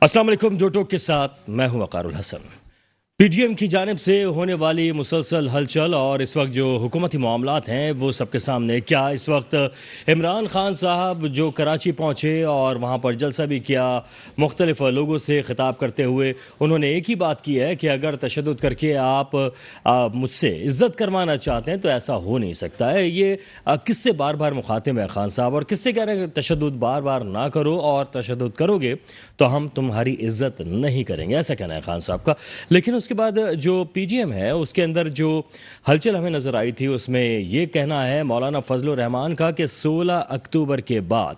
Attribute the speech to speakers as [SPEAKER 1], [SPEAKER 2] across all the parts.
[SPEAKER 1] السلام علیکم. دو ٹوک کے ساتھ میں ہوں وقار الحسن. پی ڈی ایم کی جانب سے ہونے والی مسلسل ہلچل اور اس وقت جو حکومتی معاملات ہیں وہ سب کے سامنے. کیا اس وقت عمران خان صاحب جو کراچی پہنچے اور وہاں پر جلسہ بھی کیا, مختلف لوگوں سے خطاب کرتے ہوئے انہوں نے ایک ہی بات کی ہے کہ اگر تشدد کر کے آپ مجھ سے عزت کروانا چاہتے ہیں تو ایسا ہو نہیں سکتا ہے. یہ کس سے بار بار مخاطب ہے خان صاحب, اور کس سے کہہ رہے ہیں کہ تشدد بار بار نہ کرو, اور تشدد کرو گے تو ہم تمہاری عزت نہیں کریں گے, ایسا کہنا ہے خان صاحب کا. لیکن اس کے بعد جو پی ڈی ایم ہے اس کے اندر جو ہلچل ہمیں نظر آئی تھی اس میں یہ کہنا ہے مولانا فضل الرحمان کا کہ 16 اکتوبر کے بعد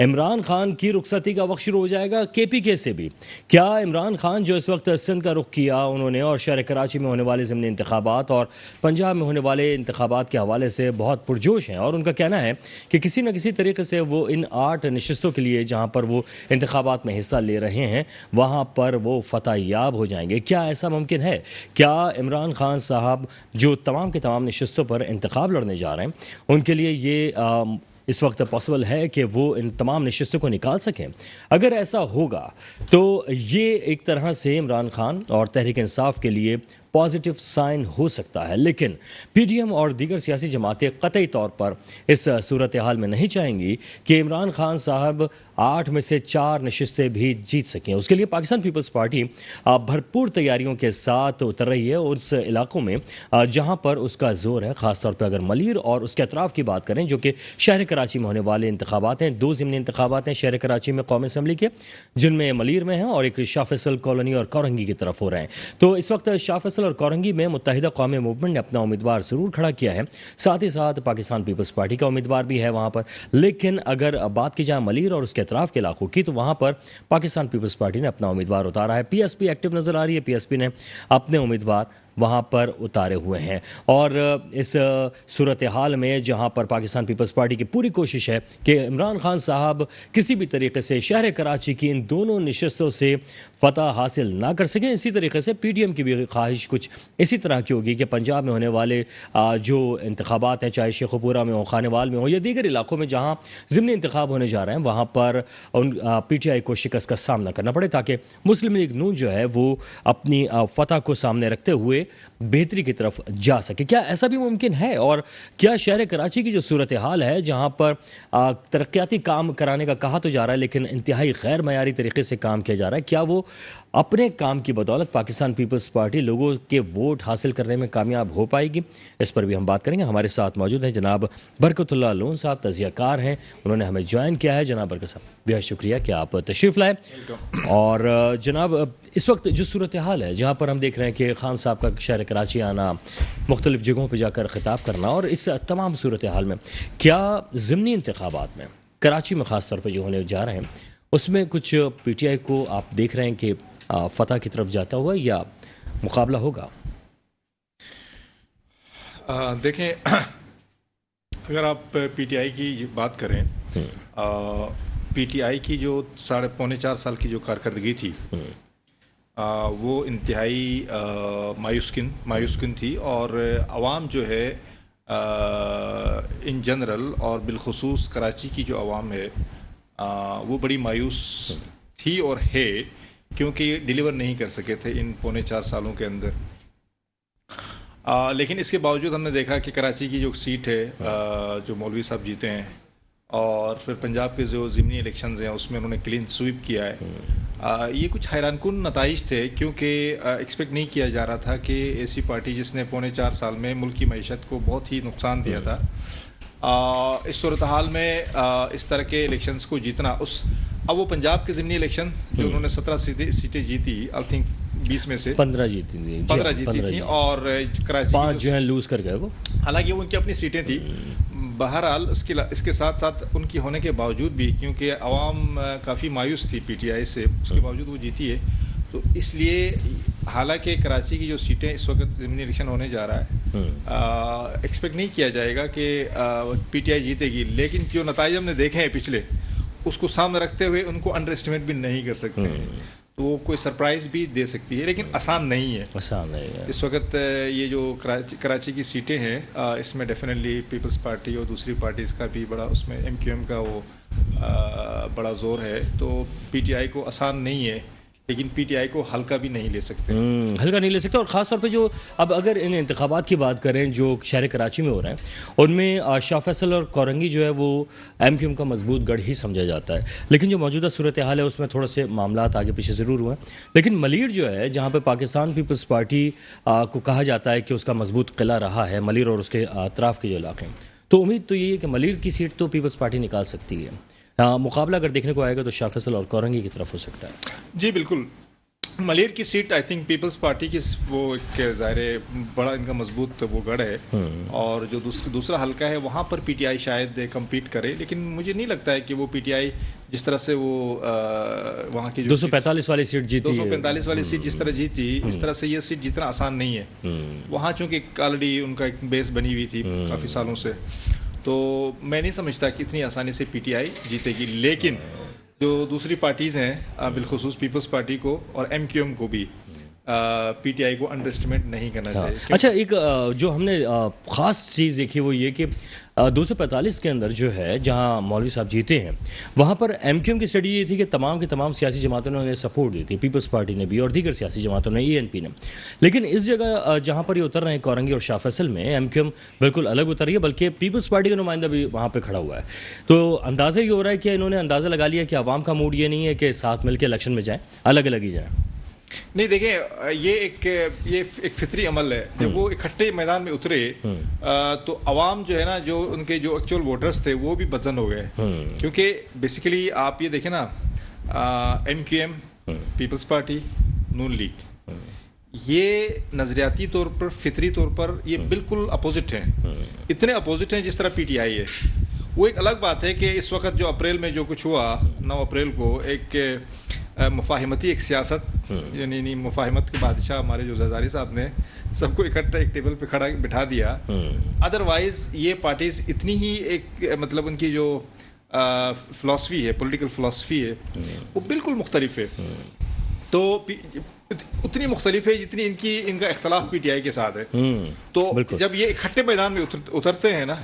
[SPEAKER 1] عمران خان کی رخصتی کا وقت شروع ہو جائے گا کے پی کے سے بھی. کیا عمران خان جو اس وقت سندھ کا رخ کیا انہوں نے, اور شہر کراچی میں ہونے والے ضمنی انتخابات اور پنجاب میں ہونے والے انتخابات کے حوالے سے بہت پرجوش ہیں, اور ان کا کہنا ہے کہ کسی نہ کسی طریقے سے وہ ان 8 نشستوں کے لیے جہاں پر وہ انتخابات میں حصہ لے رہے ہیں وہاں پر وہ فتح یاب ہو جائیں گے. کیا ایسا ممکن ہے؟ کیا عمران خان صاحب جو تمام کے تمام نشستوں پر انتخاب لڑنے جا رہے ہیں ان کے لیے یہ اس وقت پاسبل ہے کہ وہ ان تمام نشستوں کو نکال سکیں؟ اگر ایسا ہوگا تو یہ ایک طرح سے عمران خان اور تحریک انصاف کے لیے پازیٹیو سائن ہو سکتا ہے. لیکن پی ڈی ایم اور دیگر سیاسی جماعتیں قطعی طور پر اس صورتحال میں نہیں چاہیں گی کہ عمران خان صاحب 8 میں سے 4 نشستیں بھی جیت سکیں. اس کے لیے پاکستان پیپلز پارٹی بھرپور تیاریوں کے ساتھ اتر رہی ہے اس علاقوں میں جہاں پر اس کا زور ہے, خاص طور پہ اگر ملیر اور اس کے اطراف کی بات کریں جو کہ شہر کراچی میں ہونے والے انتخابات ہیں. 2 ضمنی انتخابات ہیں شہر کراچی میں قومی اسمبلی کے, جن میں ملیر میں ہیں اور ایک شاہ فیصل کالونی اور کورنگی کی طرف ہو رہے ہیں. تو اس وقت شاہ فیصل اور کورنگی میں متحدہ قومی موومنٹ نے اپنا امیدوار ضرور کھڑا کیا ہے, ساتھ ہی ساتھ پاکستان پیپلز پارٹی کا امیدوار بھی ہے وہاں پر. لیکن اگر بات کی جائے ملیر اور اس کے اطراف کے علاقوں کی تو وہاں پر پاکستان پیپلز پارٹی نے اپنا امیدوار اتارا ہے. پی ایس پی ایکٹیو نظر آ رہی ہے, پی ایس پی نے اپنے امیدوار وہاں پر اتارے ہوئے ہیں. اور اس صورتحال میں جہاں پر پاکستان پیپلز پارٹی کی پوری کوشش ہے کہ عمران خان صاحب کسی بھی طریقے سے شہر کراچی کی ان دونوں نشستوں سے فتح حاصل نہ کر سکیں, اسی طریقے سے پی ڈی ایم کی بھی خواہش کچھ اسی طرح کی ہوگی کہ پنجاب میں ہونے والے جو انتخابات ہیں چاہے شیخوپورہ میں ہو, خانوال میں ہو یا دیگر علاقوں میں جہاں ضمنی انتخاب ہونے جا رہے ہیں وہاں پر پی ٹی آئی کو شکست کا سامنا کرنا پڑے تاکہ مسلم لیگ نون جو ہے وہ اپنی فتح کو سامنے رکھتے ہوئے بہتری کی طرف جا سکے. کیا ایسا بھی ممکن ہے؟ اور کیا شہر کراچی کی جو صورتحال ہے جہاں پر ترقیاتی کام کرانے کا کہا تو جا رہا ہے لیکن انتہائی غیر معیاری طریقے سے کام کیا جا رہا ہے, کیا وہ اپنے کام کی بدولت پاکستان پیپلز پارٹی لوگوں کے ووٹ حاصل کرنے میں کامیاب ہو پائے گی؟ اس پر بھی ہم بات کریں گے. ہمارے ساتھ موجود ہیں جناب برکت اللہ لون صاحب, تجزیہ کار ہیں, انہوں نے ہمیں جوائن کیا ہے. جناب برکت صاحب بہت شکریہ کہ آپ تشریف لائے. اور جناب اس وقت جو صورتحال ہے جہاں پر ہم دیکھ رہے ہیں کہ خان صاحب کا شہر کراچی آنا, مختلف جگہوں پہ جا کر خطاب کرنا, اور اس تمام صورتحال میں کیا ضمنی انتخابات میں کراچی میں خاص طور پہ جو ہونے جا رہے ہیں اس میں کچھ پی ٹی آئی کو آپ دیکھ رہے ہیں کہ فتح کی طرف جاتا ہوا یا مقابلہ ہوگا؟
[SPEAKER 2] دیکھیں, اگر آپ پی ٹی آئی کی بات کریں, پی ٹی آئی کی جو 3.25 سال کی جو کارکردگی تھی وہ انتہائی مایوس کن تھی, اور عوام جو ہے ان جنرل اور بالخصوص کراچی کی جو عوام ہے وہ بڑی مایوس تھی اور ہے, کیونکہ یہ ڈیلیور نہیں کر سکے تھے ان 4.25 سالوں کے اندر. لیکن اس کے باوجود ہم نے دیکھا کہ کراچی کی جو سیٹ ہے جو مولوی صاحب جیتے ہیں, اور پھر پنجاب کے جو ضمنی الیکشنز ہیں اس میں انہوں نے کلین سویپ کیا ہے. یہ کچھ حیران کن نتائج تھے, کیونکہ ایکسپیکٹ نہیں کیا جا رہا تھا کہ ایسی پارٹی جس نے 4.25 سال میں ملک کی معیشت کو بہت ہی نقصان دیا تھا, اس صورتحال میں اس طرح کے الیکشنز کو جیتنا. اب وہ پنجاب کے ضمنی الیکشن جو انہوں نے 17 سیٹیں جیتی, آئی تھنک 20 میں سے
[SPEAKER 1] 15 جیتی تھیں,
[SPEAKER 2] اور کراچی
[SPEAKER 1] 5 جو ہیں لوز کر گئے وہ,
[SPEAKER 2] حالانکہ وہ ان کی اپنی سیٹیں تھیں. بہرحال اس کے ساتھ ساتھ ان کی ہونے کے باوجود بھی, کیونکہ عوام کافی مایوس تھی پی ٹی آئی سے, اس کے باوجود وہ جیتی ہے. تو اس لیے حالانکہ کراچی کی جو سیٹیں اس وقت ضمنی الیکشن ہونے جا رہا ہے, ایکسپیکٹ نہیں کیا جائے گا کہ پی ٹی آئی جیتے گی, لیکن جو نتائج ہم نے دیکھے ہیں پچھلے اس کو سامنے رکھتے ہوئے ان کو انڈر اسٹیمیٹ بھی نہیں کر سکتے ہیں. تو وہ کوئی سرپرائز بھی دے سکتی ہے, لیکن آسان نہیں ہے. اس وقت یہ جو کراچی کی سیٹیں ہیں اس میں ڈیفینیٹلی پیپلز پارٹی اور دوسری پارٹیز کا بھی بڑا, اس میں ایم کیو ایم کا وہ بڑا زور ہے، تو پی ٹی آئی کو آسان نہیں ہے، لیکن پی ٹی آئی کو ہلکا بھی نہیں لے سکتے،
[SPEAKER 1] ہلکا نہیں لے سکتے. اور خاص طور پہ جو اب اگر ان انتخابات کی بات کریں جو شہر کراچی میں ہو رہے ہیں، ان میں شاہ فیصل اور کورنگی جو ہے وہ ایم کیو ایم کا مضبوط گڑھ ہی سمجھا جاتا ہے، لیکن جو موجودہ صورتحال ہے اس میں تھوڑے سے معاملات آگے پیچھے ضرور ہوئے ہیں. لیکن ملیر جو ہے جہاں پہ پاکستان پیپلز پارٹی کو کہا جاتا ہے کہ اس کا مضبوط قلعہ رہا ہے، ملیر اور اس کے اطراف کے جو علاقے ہیں، تو امید تو یہ ہے کہ ملیر کی سیٹ تو پیپلز پارٹی نکال سکتی ہے. مقابلہ اگر دیکھنے کو آئے گا تو شاہ فیصل اور کورنگی کی طرف ہو سکتا ہے.
[SPEAKER 2] جی بالکل. ملیر کی seat I think Peoples Party کی وہ ایک ظاہر بڑا ان کا مضبوط وہ گڑھ ہے، اور جو دوسرا حلقہ ہے وہاں پر پی ٹی آئی شاید کمپیٹ کرے، لیکن مجھے نہیں لگتا ہے کہ وہ پی ٹی آئی جس طرح سے وہ وہاں کی
[SPEAKER 1] 245 والی سیٹ جیتی،
[SPEAKER 2] 245 والی سیٹ جس طرح جیتی، اس طرح سے یہ سیٹ جتنا آسان نہیں ہے. وہاں چونکہ آلریڈی ان کا ایک بیس بنی ہوئی تھی کافی سالوں سے، تو میں نہیں سمجھتا کہ اتنی آسانی سے پی ٹی آئی جیتے گی. لیکن جو دوسری پارٹیز ہیں بالخصوص پیپلز پارٹی کو اور ایم کیو ایم کو بھی پی ٹی آئی کو انڈر اسٹیمیٹ نہیں کرنا چاہیے.
[SPEAKER 1] اچھا، ایک جو ہم نے خاص چیز دیکھی وہ یہ کہ 245 کے اندر جو ہے جہاں مولوی صاحب جیتے ہیں وہاں پر ایم کیو ایم کی اسٹڈی یہ تھی کہ تمام کی تمام سیاسی جماعتوں نے انہیں سپورٹ دی تھی، پیپلز پارٹی نے بھی اور دیگر سیاسی جماعتوں نے، ای این پی نے. لیکن اس جگہ جہاں پر یہ اتر رہے ہیں کورنگی اور شاہ فیصل میں، ایم کیو ایم بالکل الگ اتر رہی ہے، بلکہ پیپلز پارٹی کا نمائندہ بھی وہاں پہ کھڑا ہوا ہے. تو اندازہ یہ ہو رہا ہے کہ انہوں نے اندازہ لگا لیا کہ عوام کا موڈ یہ نہیں ہے کہ ساتھ مل کے الیکشن میں جائیں، الگ الگ ہی جائیں.
[SPEAKER 2] نہیں دیکھیں، یہ ایک فطری عمل ہے. جب وہ اکٹھے میدان میں اترے تو عوام جو ہے نا، جو ان کے جو ایکچوئل ووٹرز تھے وہ بھی بدزن ہو گئے، کیونکہ بیسیکلی آپ یہ دیکھیں نا، ایم کیو ایم، پیپلز پارٹی، نون لیگ، یہ نظریاتی طور پر فطری طور پر یہ بالکل اپوزٹ ہیں، اتنے اپوزٹ ہیں جس طرح پی ٹی آئی ہے. وہ ایک الگ بات ہے کہ اس وقت جو اپریل میں جو کچھ ہوا 9 اپریل کو، ایک مفاہمتی ایک سیاست، یعنی مفاہمت کے بادشاہ ہمارے جو زرداری صاحب نے سب کو اکٹھا ایک ٹیبل پہ کھڑا بٹھا دیا. ادروائز یہ پارٹیز اتنی ہی ایک مطلب ان کی جو فلاسفی ہے، پولیٹیکل فلاسفی ہے، وہ بالکل مختلف ہے. تو اتنی مختلف ہے جتنی ان کا اختلاف پی ٹی آئی کے ساتھ ہے. تو جب یہ اکٹھے میدان میں اترتے ہیں نا،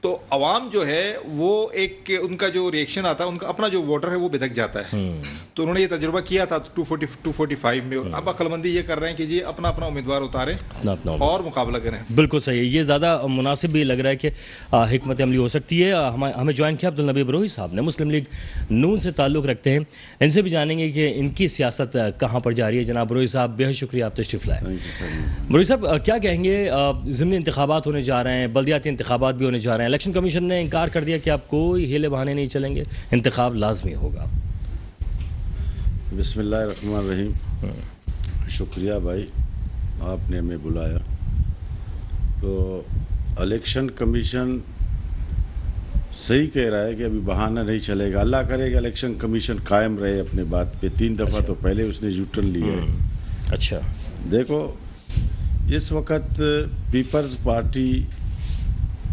[SPEAKER 2] تو عوام جو ہے وہ ایک ان کا جو ریئیکشن آتا ہے، ان کا اپنا جو ووٹر ہے وہ بدک جاتا ہے. تو انہوں نے یہ تجربہ کیا تھا 245 میں، اب عقل مندی یہ کر رہے ہیں کہ جی اپنا اپنا امیدوار اتاریں اور مقابلہ کریں.
[SPEAKER 1] بالکل صحیح ہے، یہ زیادہ مناسب بھی لگ رہا ہے کہ حکمت عملی ہو سکتی ہے. ہمیں جوائن کیا عبدالنبی بروہی صاحب نے، مسلم لیگ نون سے تعلق رکھتے ہیں، ان سے بھی جانیں گے کہ ان کی سیاست کہاں پر جاری ہے. جناب بروہی صاحب، بے حد شکریہ آپ تشریف لائے. بروہی صاحب، کیا کہیں گے؟ ضمنی انتخابات ہونے جا رہے ہیں، بلدیاتی انتخابات بھی ہونے جا رہے ہیں، الیکشن کمیشن نے انکار کر دیا کہ آپ کوئی ہیلے بہانے نہیں چلیں گے، انتخاب لازمی ہوگا.
[SPEAKER 3] بسم اللہ الرحمن الرحیم. شکریہ بھائی، آپ نے ہمیں بلایا. تو الیکشن کمیشن صحیح کہہ رہا ہے کہ ابھی بہانہ نہیں چلے گا. اللہ کرے گا الیکشن کمیشن قائم رہے اپنے بات پہ. 3 دفعہ تو پہلے اس نے یو ٹرن لیا ہے.
[SPEAKER 1] اچھا،
[SPEAKER 3] دیکھو اس وقت پیپلز پارٹی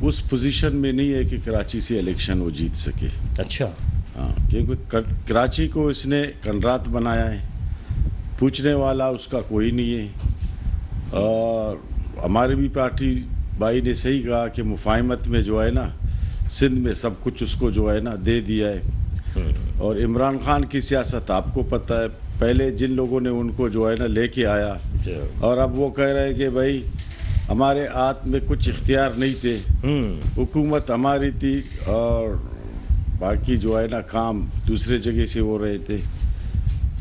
[SPEAKER 3] اس پوزیشن میں نہیں ہے کہ کراچی سے الیکشن وہ جیت سکے.
[SPEAKER 1] اچھا،
[SPEAKER 3] ہاں، کیونکہ کراچی کو اس نے کنرات بنایا ہے، پوچھنے والا اس کا کوئی نہیں ہے. اور ہماری بھی پارٹی بھائی نے صحیح کہا کہ مفاہمت میں جو ہے نا، سندھ میں سب کچھ اس کو جو ہے نا دے دیا ہے. اور عمران خان کی سیاست آپ کو پتہ ہے، پہلے جن لوگوں نے ان کو جو ہے نا لے کے آیا، اور اب وہ کہہ رہے کہ بھائی ہمارے ہاتھ میں کچھ اختیار نہیں تھے، حکومت ہماری تھی اور باقی جو ہے نا کام دوسرے جگہ سے ہو رہے تھے.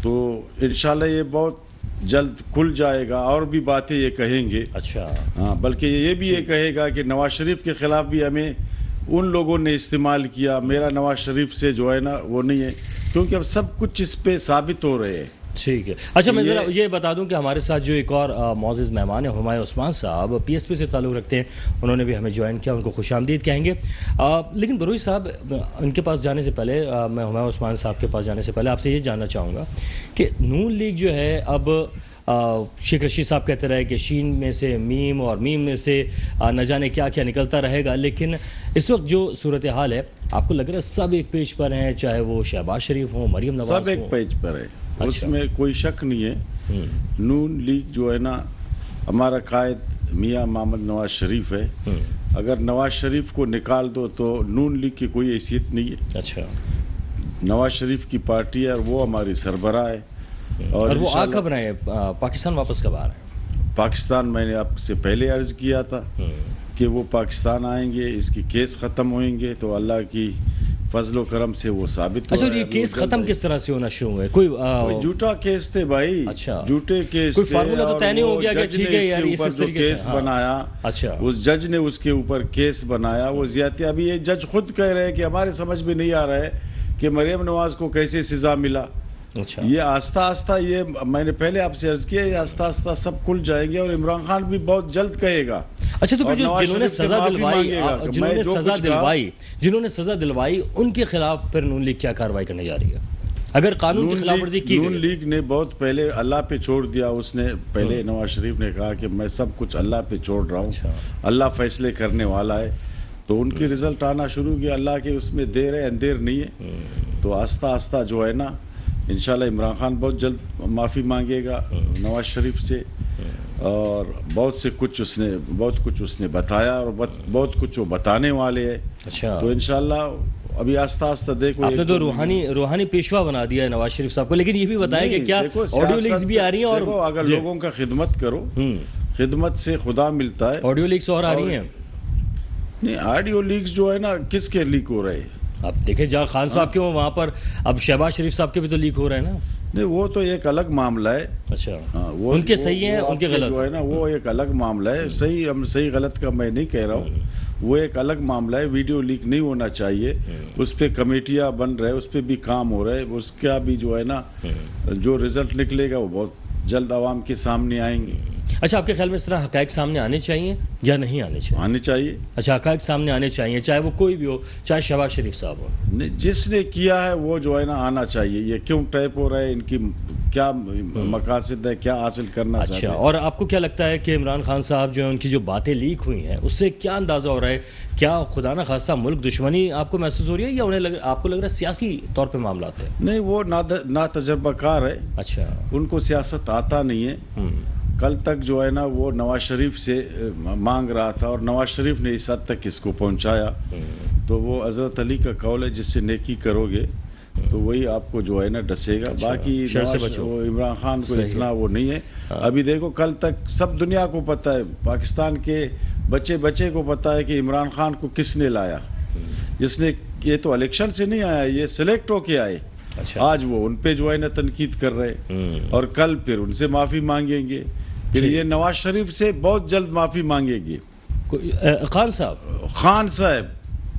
[SPEAKER 3] تو انشاءاللہ یہ بہت جلد کھل جائے گا، اور بھی باتیں یہ کہیں گے.
[SPEAKER 1] اچھا،
[SPEAKER 3] ہاں، بلکہ یہ بھی یہ کہے گا کہ نواز شریف کے خلاف بھی ہمیں ان لوگوں نے استعمال کیا، میرا نواز شریف سے جو ہے نا وہ نہیں ہے، کیونکہ اب سب کچھ اس پہ ثابت ہو رہے ہیں.
[SPEAKER 1] ٹھیک ہے. اچھا، میں ذرا یہ بتا دوں کہ ہمارے ساتھ جو ایک اور معزز مہمان ہیں، ہمایوں عثمان صاحب، پی ایس پی سے تعلق رکھتے ہیں، انہوں نے بھی ہمیں جوائن کیا، ان کو خوش آمدید کہیں گے. لیکن بروہی صاحب، ان کے پاس جانے سے پہلے، میں ہمایوں عثمان صاحب کے پاس جانے سے پہلے آپ سے یہ جاننا چاہوں گا کہ نون لیگ جو ہے، اب شیخ رشید صاحب کہتے رہے کہ شین میں سے میم اور میم میں سے نہ جانے کیا کیا نکلتا رہے گا، لیکن اس وقت جو صورتحال ہے آپ کو لگ رہا ہے سب ایک پیج پر ہیں، چاہے وہ شہباز شریف ہوں، مریم نواز ہوں،
[SPEAKER 3] سب ایک پیج پر ہے. اس میں کوئی شک نہیں ہے. نون لیگ جو ہے نا، ہمارا قائد میاں محمد نواز شریف ہے. اگر نواز شریف کو نکال دو تو نون لیگ کی کوئی حیثیت نہیں ہے.
[SPEAKER 1] اچھا،
[SPEAKER 3] نواز شریف کی پارٹی ہے اور وہ ہماری سربراہ ہے.
[SPEAKER 1] اور وہ آ
[SPEAKER 3] انشاءاللہ
[SPEAKER 1] کب رہے ہیں؟ پاکستان واپس کب آ رہے ہیں؟
[SPEAKER 3] پاکستان میں نے آپ سے پہلے عرض کیا تھا کہ وہ پاکستان آئیں گے, اس کی کیس ختم ہوئیں گے تو اللہ کی فضل و کرم سے وہ ثابت ہو
[SPEAKER 1] اچھا,
[SPEAKER 3] رہا ہے.
[SPEAKER 1] یہ کیس ختم کس طرح سے ہونا شروع ہوئے؟ کوئی
[SPEAKER 3] جھوٹا کیس تھے بھائی.
[SPEAKER 1] اچھا,
[SPEAKER 3] جھوٹے کیس
[SPEAKER 1] کوئی
[SPEAKER 3] تھے
[SPEAKER 1] فارمولا تو طے نہیں ہو گیا کہ ٹھیک ہے یار اس طریقے سے
[SPEAKER 3] کیس بنایا.
[SPEAKER 1] اچھا,
[SPEAKER 3] اس جج نے اس کے اوپر کیس بنایا, وہ زیادتی. ابھی یہ جج خود کہہ رہے ہیں کہ ہمارے سمجھ میں نہیں آ رہا ہے کہ مریم نواز کو کیسے سزا ملا.
[SPEAKER 1] اچھا,
[SPEAKER 3] یہ آہستہ آہستہ, یہ میں نے پہلے آپ سے عرض کیا, یہ آہستہ آہستہ سب کھل جائیں گے اور عمران خان بھی بہت جلد کہے گا.
[SPEAKER 1] اچھا, تو
[SPEAKER 3] اور
[SPEAKER 1] پھر
[SPEAKER 3] نواز
[SPEAKER 1] جنہوں نے
[SPEAKER 3] شریف سے
[SPEAKER 1] سزا
[SPEAKER 3] معافی
[SPEAKER 1] دلوائی,
[SPEAKER 3] مانگے گا کہ
[SPEAKER 1] جنہوں
[SPEAKER 3] میں
[SPEAKER 1] نے
[SPEAKER 3] جو
[SPEAKER 1] سزا
[SPEAKER 3] کچھ کہا-
[SPEAKER 1] دلوائی, جنہوں نے سزا دلوائی, ان کے خلاف پھر نون لیگ کیا کارروائی کرنے جا رہی ہے اگر قانون کی خلاف ورزی کی
[SPEAKER 3] نون
[SPEAKER 1] گئی؟
[SPEAKER 3] لیگ نے بہت پہلے اللہ پہ چھوڑ دیا. اس نے پہلے نواز شریف نے کہا کہ میں سب کچھ اللہ پہ چھوڑ رہا ہوں, اللہ فیصلے کرنے والا ہے. تو ان کی رزلٹ آنا شروع کیا. اللہ کے اس میں دیر ہے اندیر نہیں ہے. تو آہستہ آہستہ جو ہے نا, انشاءاللہ عمران خان بہت جلد معافی مانگے گا نواز شریف سے. اور بہت کچھ اس نے بتایا اور بہت کچھ وہ بتانے والے ہیں.
[SPEAKER 1] اچھا,
[SPEAKER 3] تو انشاءاللہ ابھی آہستہ آہستہ دیکھو.
[SPEAKER 1] آپ نے تو روحانی پیشوا بنا دیا ہے نواز شریف صاحب کو, لیکن یہ بھی بتایا کہ کیا آڈیو لیکس بھی آ رہی ہیں؟ اور
[SPEAKER 3] اگر لوگوں کا خدمت کرو, خدمت سے خدا ملتا ہے.
[SPEAKER 1] آڈیو لیکس اور آ رہی ہیں؟
[SPEAKER 3] نہیں, آڈیو لیکس جو ہے نا, کس کے لیک ہو رہے ہیں؟
[SPEAKER 1] اب دیکھیں جہاں خان صاحب کے وہاں پر اب شہباز شریف صاحب کے بھی تو لیک ہو رہے ہیں نا.
[SPEAKER 3] نہیں, وہ تو ایک الگ معاملہ ہے.
[SPEAKER 1] اچھا,
[SPEAKER 3] وہ
[SPEAKER 1] ان کے صحیح ہیں, ان کے غلط
[SPEAKER 3] جو ہے نا, وہ ایک الگ معاملہ ہے. صحیح غلط کا میں نہیں کہہ رہا ہوں, وہ ایک الگ معاملہ ہے. ویڈیو لیک نہیں ہونا چاہیے. اس پہ کمیٹیاں بن رہے, اس پہ بھی کام ہو رہے. اس کا بھی جو ہے نا, جو رزلٹ نکلے گا وہ بہت جلد عوام کے سامنے آئیں گے.
[SPEAKER 1] اچھا, آپ کے خیال میں اس طرح حقائق سامنے آنے چاہیے یا نہیں آنے چاہیے؟
[SPEAKER 3] آنے چاہیے.
[SPEAKER 1] اچھا, حقائق سامنے آنے چاہیے, چاہے وہ کوئی بھی ہو, چاہے شہباز شریف صاحب ہو.
[SPEAKER 3] جس نے کیا ہے وہ جو ہے نا آنا چاہیے. یہ کیوں ٹیپ ہو رہا ہے, ان کی کیا مقاصد ہے, کیا حاصل کرنا چاہتے
[SPEAKER 1] اچھا,
[SPEAKER 3] ہیں.
[SPEAKER 1] اور آپ کو کیا لگتا ہے کہ عمران خان صاحب جو ہیں, ان کی جو باتیں لیک ہوئی ہیں, اس سے کیا اندازہ ہو رہا ہے؟ کیا خدا نہ خواستہ ملک دشمنی آپ کو محسوس ہو رہی ہے, یا انہیں آپ کو لگ رہا ہے سیاسی طور پہ معاملات ہیں؟
[SPEAKER 3] نہیں, وہ نا تجربہ کار ہے.
[SPEAKER 1] اچھا,
[SPEAKER 3] ان کو سیاست آتا نہیں ہے. کل تک جو ہے نا وہ نواز شریف سے مانگ رہا تھا, اور نواز شریف نے اس حد تک اس کو پہنچایا. تو وہ حضرت علی کا قول ہے, جس سے نیکی کرو گے تو وہی آپ کو جو ہے نا ڈسے گا. باقی عمران خان کو اتنا وہ نہیں ہے. ابھی دیکھو, کل تک سب دنیا کو پتہ ہے, پاکستان کے بچے کو پتہ ہے کہ عمران خان کو کس نے لایا. جس نے, یہ تو الیکشن سے نہیں آیا, یہ سلیکٹ ہو کے آئے. آج وہ ان پہ جو ہے نا تنقید کر رہے, اور کل پھر ان سے معافی مانگیں گے. پھر یہ نواز شریف سے بہت جلد معافی مانگے گی.
[SPEAKER 1] خان
[SPEAKER 3] صاحب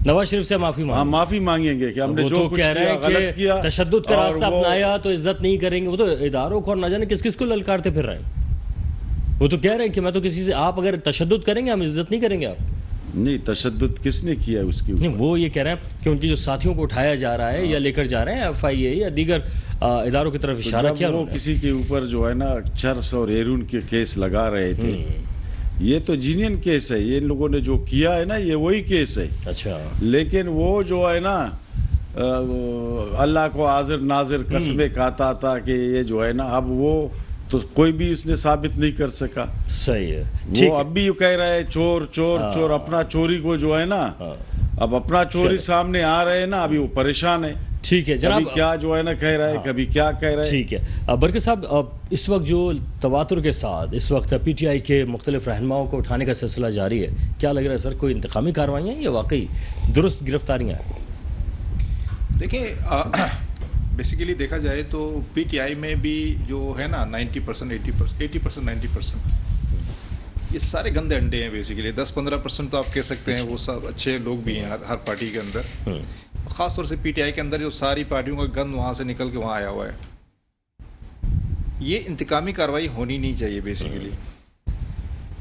[SPEAKER 1] نواز شریف سے معافی
[SPEAKER 3] مانگیں گے کہ ہم نے جو کچھ
[SPEAKER 1] کیا
[SPEAKER 3] غلط کیا,
[SPEAKER 1] تشدد کا راستہ اپنایا تو عزت نہیں کریں گے. وہ تو اداروں کو اور نہ جانے کس کو للکارتے پھر رہے ہیں. وہ تو کہہ رہے ہیں کہ میں تو کسی سے, آپ اگر تشدد کریں گے ہم عزت نہیں کریں گے. آپ
[SPEAKER 3] نہیں, تشدد کس نے کیا اس کی؟
[SPEAKER 1] نہیں, وہ یہ کہہ رہے ہیں کہ ان کی جو ساتھیوں کو اٹھایا جا رہا ہے یا لے کر جا رہے ہیں FIA یا دیگر اداروں کی طرف اشارہ کیا.
[SPEAKER 3] وہ کسی کے اوپر جو ہے نا چرس اور ایرون کے کیس لگا رہے تھے. یہ تو جینین کیس ہے, یہ ان لوگوں نے جو کیا ہے نا, یہ وہی کیس ہے.
[SPEAKER 1] اچھا,
[SPEAKER 3] لیکن وہ جو ہے نا اللہ کو حاضر ناظر قسمیں کھاتا تھا کہ یہ جو ہے نا, اب وہ تو کوئی بھی اس نے ثابت نہیں کر سکا.
[SPEAKER 1] صحیح ہے.
[SPEAKER 3] وہ اب بھی کہہ رہا ہے چور. اپنا چوری کو جو ہے نا, اب اپنا چوری سامنے آ رہے ہیں نا, ابھی وہ پریشان ہے.
[SPEAKER 1] ٹھیک ہے جناب,
[SPEAKER 3] کیا جو ہے نا کہہ رہا ہے, کبھی کیا کہہ رہا ہے.
[SPEAKER 1] ٹھیک ہے برکت صاحب, اس وقت جو تواتر کے ساتھ اس وقت PTI کے مختلف رہنماؤں کو اٹھانے کا سلسلہ جاری ہے, کیا لگ رہا ہے سر, کوئی انتقامی کاروائیاں یا واقعی درست گرفتاریاں ہیں؟
[SPEAKER 2] دیکھیں, بیسیکلی دیکھا جائے تو PTI میں بھی جو ہے نا 90%, 80%, 90%, یہ سارے گندے انڈے ہیں. بیسیکلی 10-15% تو آپ کہہ سکتے ہیں وہ سب اچھے لوگ بھی ہیں ہر پارٹی کے اندر. خاص طور سے PTI کے اندر جو ساری پارٹیوں کا گند وہاں سے نکل کے وہاں آیا ہوا ہے. یہ انتقامی کارروائی ہونی نہیں چاہیے بیسیکلی.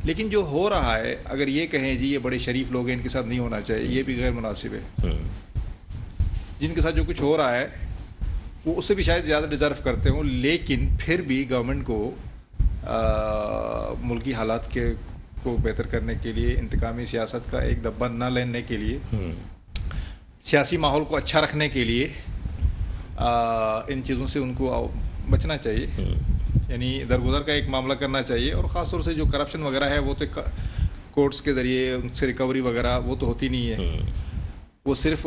[SPEAKER 2] لیکن جو ہو رہا ہے, اگر یہ کہیں جی یہ بڑے شریف لوگ ہیں, ان کے ساتھ نہیں ہونا چاہیے, یہ بھی غیر مناسب ہے. جن کے ساتھ جو کچھ ہو رہا ہے وہ اس سے بھی شاید زیادہ ڈیزرو کرتے ہوں, لیکن پھر بھی گورنمنٹ کو ملکی حالات کو بہتر کرنے کے لیے, انتقامی سیاست کا ایک دبا نہ لینے کے لیے, سیاسی ماحول کو اچھا رکھنے کے لیے ان چیزوں سے ان کو بچنا چاہیے. یعنی درگزر کا ایک معاملہ کرنا چاہیے. اور خاص طور سے جو کرپشن وغیرہ ہے وہ تو کورٹس کے ذریعے ان سے ریکوری وغیرہ وہ تو ہوتی نہیں ہے. وہ صرف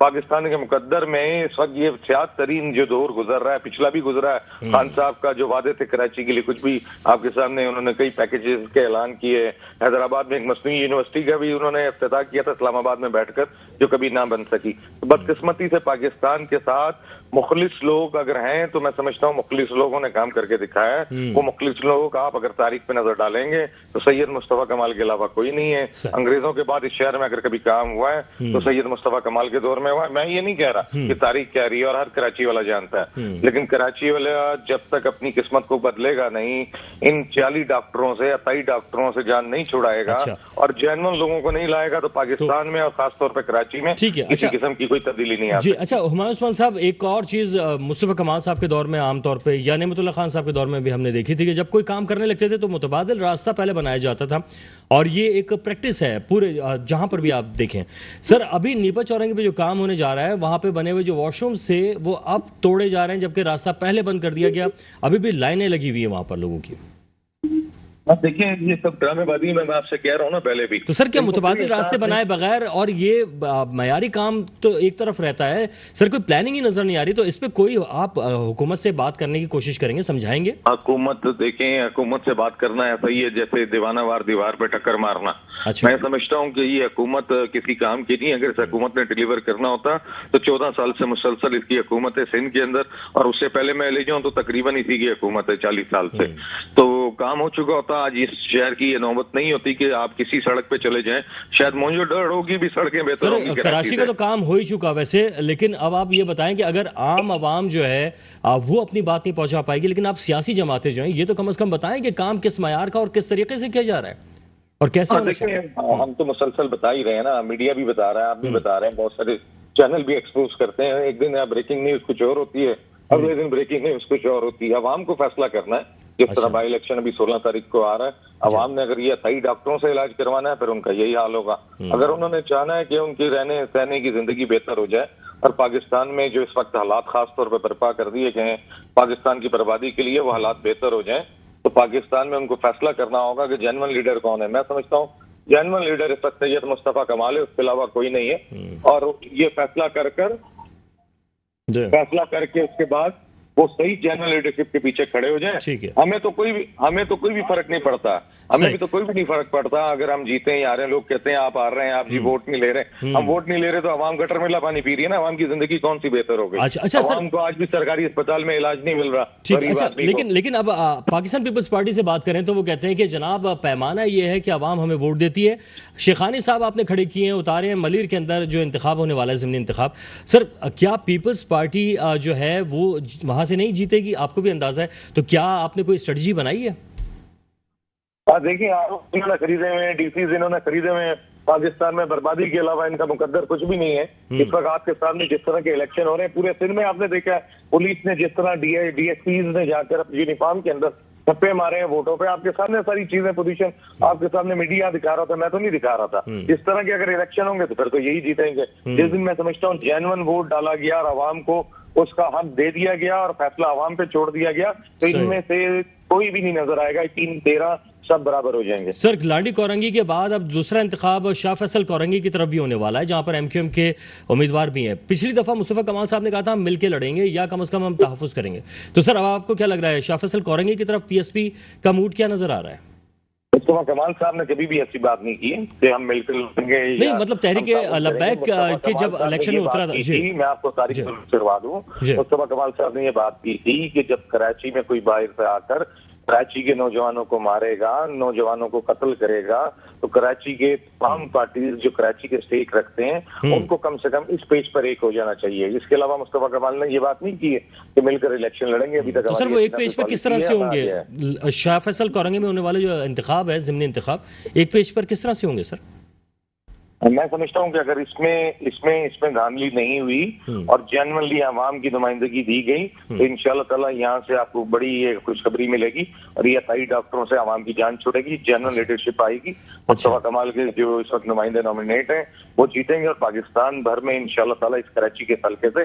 [SPEAKER 4] پاکستان کے مقدر میں اس وقت یہ سیاہ ترین جو دور گزر رہا ہے، پچھلا بھی گزرا ہے، خان صاحب کا جو وعدے تھے کراچی کے لیے کچھ بھی آپ کے سامنے انہوں نے کئی پیکیجز کے اعلان کیے، حیدرآباد میں ایک مصنوعی یونیورسٹی کا بھی انہوں نے افتتاح کیا تھا اسلام آباد میں بیٹھ کر، جو کبھی نہ بن سکی۔ بدقسمتی سے پاکستان کے ساتھ مخلص لوگ اگر ہیں تو میں سمجھتا ہوں مخلص لوگوں نے کام کر کے دکھایا ہے، وہ مخلص لوگ آپ اگر تاریخ پہ نظر ڈالیں گے تو سید مصطفیٰ کمال کے علاوہ کوئی نہیں ہے۔ انگریزوں کے بعد اس شہر میں اگر کبھی کام ہوا ہے تو سید مصطفیٰ کمال کے دور میں ہوا ہے۔ میں یہ نہیں کہہ رہا کہ تاریخ کہہ رہی ہے اور ہر کراچی والا جانتا ہے، لیکن کراچی والا جب تک اپنی قسمت کو بدلے گا نہیں، ان 40 ڈاکٹروں سے 28 ڈاکٹروں سے جان نہیں چھڑائے گا اور جینون لوگوں کو نہیں لائے گا تو پاکستان میں اور خاص طور پہ کراچی میں کسی قسم کی کوئی تبدیلی نہیں آتی۔
[SPEAKER 1] جی اچھا ہمایوں عثمان صاحب، ایک اور چیز مصطفیٰ کمال صاحب کے دور میں عام طور پہ یا نعمت اللہ خان صاحب کے دور میں بھی ہم نے دیکھی تھی کہ جب کوئی کام کرنے لگتے تھے تو متبادل راستہ پہلے بنایا جاتا تھا، اور یہ ایک پریکٹس ہے پورے جہاں پر بھی آپ دیکھیں۔ سر ابھی نیپا چورنگی پہ جو کام ہونے جا رہا ہے وہاں پہ بنے ہوئے جو واش روم سے وہ اب توڑے جا رہے ہیں، جبکہ راستہ پہلے بند کر دیا گیا، ابھی بھی لائنیں لگی ہوئی ہیں وہاں پر لوگوں کی۔
[SPEAKER 4] اب دیکھیں یہ سب ڈرامے بازی میں آپ سے کہہ رہا ہوں نا پہلے بھی،
[SPEAKER 1] تو سر کیا متبادل راستے بنائے بغیر اور یہ معیاری کام تو ایک طرف رہتا ہے، سر کوئی پلاننگ ہی نظر نہیں آ رہی، تو اس پہ کوئی آپ حکومت سے بات کرنے کی کوشش کریں گے، سمجھائیں گے؟
[SPEAKER 4] حکومت دیکھیں، حکومت سے بات کرنا ایسا ہی ہے جیسے دیوانہ وار دیوار پہ ٹکر مارنا۔ میں سمجھتا ہوں کہ یہ حکومت کسی کام کی نہیں، اگر اس حکومت نے ڈیلیور کرنا ہوتا تو 14 سال سے مسلسل اس کی حکومت ہے سندھ کے اندر، اور اس سے پہلے میں لے جاؤں تو تقریباً اسی کی حکومت ہے 40 سال سے، تو کام ہو چکا ہوتا۔ آج اس شہر کی یہ نوبت نہیں ہوتی کہ آپ کسی سڑک پہ چلے جائیں، شاید موجود ڈر ہوگی بھی سڑکیں بہتر ہوں گی۔
[SPEAKER 1] کراچی کا تو کام ہو ہی چکا ویسے، لیکن اب آپ یہ بتائیں کہ اگر عام عوام جو ہے وہ اپنی بات نہیں پہنچا پائے گی، لیکن آپ سیاسی جماعتیں جو ہیں یہ تو کم از کم بتائیں کہ کام کس معیار کا اور کس طریقے سے کیا جا رہا ہے اور کیسے ہونا چاہیے۔
[SPEAKER 4] ہم تو مسلسل بتا ہی رہے ہیں نا، میڈیا بھی بتا رہا ہے، آپ بھی بتا رہے ہیں، بہت سارے چینل بھی ایکسپوز کرتے ہیں۔ ایک دن بریکنگ نیوز کچھ اور ہوتی ہے، اگلے دن بریکنگ نیوز کچھ اور ہوتی ہے۔ عوام کو فیصلہ کرنا ہے، جس طرح بائی الیکشن ابھی 16 تاریخ کو آ رہا ہے، عوام نے اگر یہ 28 ڈاکٹروں سے علاج کروانا ہے پھر ان کا یہی حال ہوگا۔ اگر انہوں نے چاہنا ہے کہ ان کی رہنے سہنے کی زندگی بہتر ہو جائے، اور پاکستان میں جو اس وقت حالات خاص طور پہ برپا کر دیے گئے ہیں پاکستان کی بربادی کے لیے، وہ حالات بہتر ہو جائیں، تو پاکستان میں ان کو فیصلہ کرنا ہوگا کہ جینون لیڈر کون ہے۔ میں سمجھتا ہوں جینون لیڈر اس وقت سید مصطفیٰ کمال ہے، اس کے علاوہ کوئی نہیں ہے، اور یہ فیصلہ کر کے اس کے بعد وہ صحیح جنرل لیڈرشپ کے پیچھے کھڑے ہو جائیں۔ ہمیں تو کوئی بھی فرق نہیں پڑتا، ہمیں بھی تو کوئی بھی نہیں فرق پڑتا اگر ہم جیتے ہیں یا رہے ہیں۔ لوگ کہتے ہیں آپ آ رہے ہیں، آپ جی ووٹ نہیں لے رہے، ہم ووٹ نہیں لے رہے تو عوام گٹر میں پانی پی رہی ہے نا، عوام کی زندگی کون سی بہتر ہو گئی؟ عوام کو آج بھی سرکاری اسپتال میں علاج نہیں مل رہا۔
[SPEAKER 1] لیکن اب پاکستان پیپلز پارٹی سے بات کریں تو وہ کہتے ہیں کہ جناب پیمانہ یہ ہے کہ عوام ہمیں ووٹ دیتی ہے۔ شیخانی صاحب آپ نے کھڑے کیے ہیں، اتارے ہیں ملیر کے اندر جو انتخاب ہونے والا ہے ضمنی انتخاب، سر کیا پیپلز پارٹی جو ہے وہ وہاں سے نہیں جیتے گی؟ آپ کو بھی اندازہ ہے، تو کیا آپ نے کوئی اسٹریٹجی بنائی ہے؟
[SPEAKER 4] دیکھیں انہوں نے خریدے ہوئے ہیں، ڈی سیز انہوں نے خریدے ہوئے ہیں، پاکستان میں بربادی کے علاوہ ان کا مقدر کچھ بھی نہیں ہے۔ اس وقت آپ کے سامنے جس طرح کے الیکشن ہو رہے ہیں پورے سندھ میں، آپ نے دیکھا ہے پولیس نے جس طرح ڈی ایس پیز نے جا کر یونیفارم کے اندر چھپے مارے ہیں ووٹوں پہ، آپ کے سامنے ساری چیزیں پوزیشن آپ کے سامنے میڈیا دکھا رہا تھا، میں تو نہیں دکھا رہا تھا۔ اس طرح کے اگر الیکشن ہوں گے تو پھر تو یہی جیتیں گے۔ جس دن میں سمجھتا ہوں جینون ووٹ ڈالا گیا اور عوام کو اس کا حق دے دیا گیا اور فیصلہ عوام پہ چھوڑ دیا گیا، تو ان میں سے کوئی بھی نہیں نظر آئے گا، 3-13 سب برابر ہو جائیں گے۔
[SPEAKER 1] سر لانڈی کورنگی کے بعد اب دوسرا انتخاب شاہ فیصل کورنگی کی طرف بھی ہونے والا ہے، جہاں پر MQM کے امیدوار بھی ہیں۔ پچھلی دفعہ مصطفیٰ کمال صاحب نے کہا تھا ہم مل کے لڑیں گے یا کم از کم ہم تحفظ کریں گے، تو سر اب آپ کو کیا لگ رہا ہے شاہ فیصل کورنگی کی طرف PSP کا موڈ کیا نظر آ رہا ہے؟
[SPEAKER 4] مصطفیٰ کمال صاحب نے کبھی بھی ایسی بات نہیں کی کہ ہم مل کر لڑیں گے،
[SPEAKER 1] نہیں مطلب تحریک لبیک کے جب الیکشن اترا تھا،
[SPEAKER 4] میں آپ کو تاریخ کروا دوں، مصطفیٰ کمال صاحب نے یہ بات کی تھی کہ جب کراچی میں کوئی باہر سے آ کر کراچی کے نوجوانوں کو مارے گا، نوجوانوں کو قتل کرے گا، تو کراچی کے تمام پارٹیز جو کراچی کے اسٹیک رکھتے ہیں ان کو کم سے کم اس پیج پر ایک ہو جانا چاہیے۔ اس کے علاوہ مصطفیٰ کمال نے یہ بات نہیں کی ہے کہ مل کر الیکشن لڑیں گے۔ ابھی تک
[SPEAKER 1] سر وہ ایک پیج پر کس طرح سے ہوں گے؟ شاہ فیصل کورنگی میں ہونے والے جو انتخاب ہے ضمنی انتخاب، ایک پیج پر کس طرح سے ہوں گے سر؟
[SPEAKER 4] میں سمجھتا ہوں کہ اگر اس میں دھاندلی نہیں ہوئی اور جنرلی عوام کی نمائندگی دی گئی تو انشاءاللہ تعالیٰ یہاں سے آپ کو بڑی خوشخبری ملے گی، اور یہ 28 ڈاکٹروں سے عوام کی جان چھوڑے گی، جنرل لیڈرشپ آئے گی، مصطفیٰ کمال کے جو اس وقت نمائندے نامینیٹ ہیں وہ جیتیں گے، اور پاکستان بھر میں انشاءاللہ تعالیٰ اس کراچی کے حلقے سے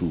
[SPEAKER 3] 2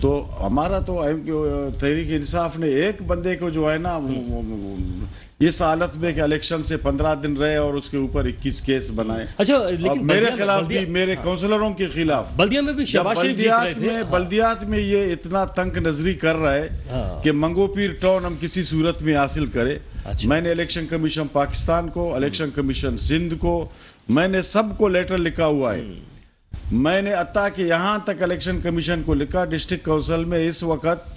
[SPEAKER 3] تو ہمارا تو تحریک انصاف نے ایک بندے کو جو ہے نا اس حالت میں کہ الیکشن سے 15 دن رہے اور اس کے اوپر 21 کیس بنائے.
[SPEAKER 1] اچھا لیکن
[SPEAKER 3] میرے خلاف بھی, میرے کونسلروں کے خلاف.
[SPEAKER 1] بلدیہ میں بھی شہباز شریف جیت رہے تھے.
[SPEAKER 3] بلدیات میں یہ اتنا تنگ نظری کر رہا ہے کہ منگو پیر ٹاؤن ہم کسی صورت میں حاصل کرے. میں نے الیکشن کمیشن پاکستان کو, الیکشن کمیشن سندھ کو, میں نے سب کو لیٹر لکھا ہوا ہے. میں نے عطا کہ یہاں تک الیکشن کمیشن کو لکھا ڈسٹرکٹ کونسل میں اس وقت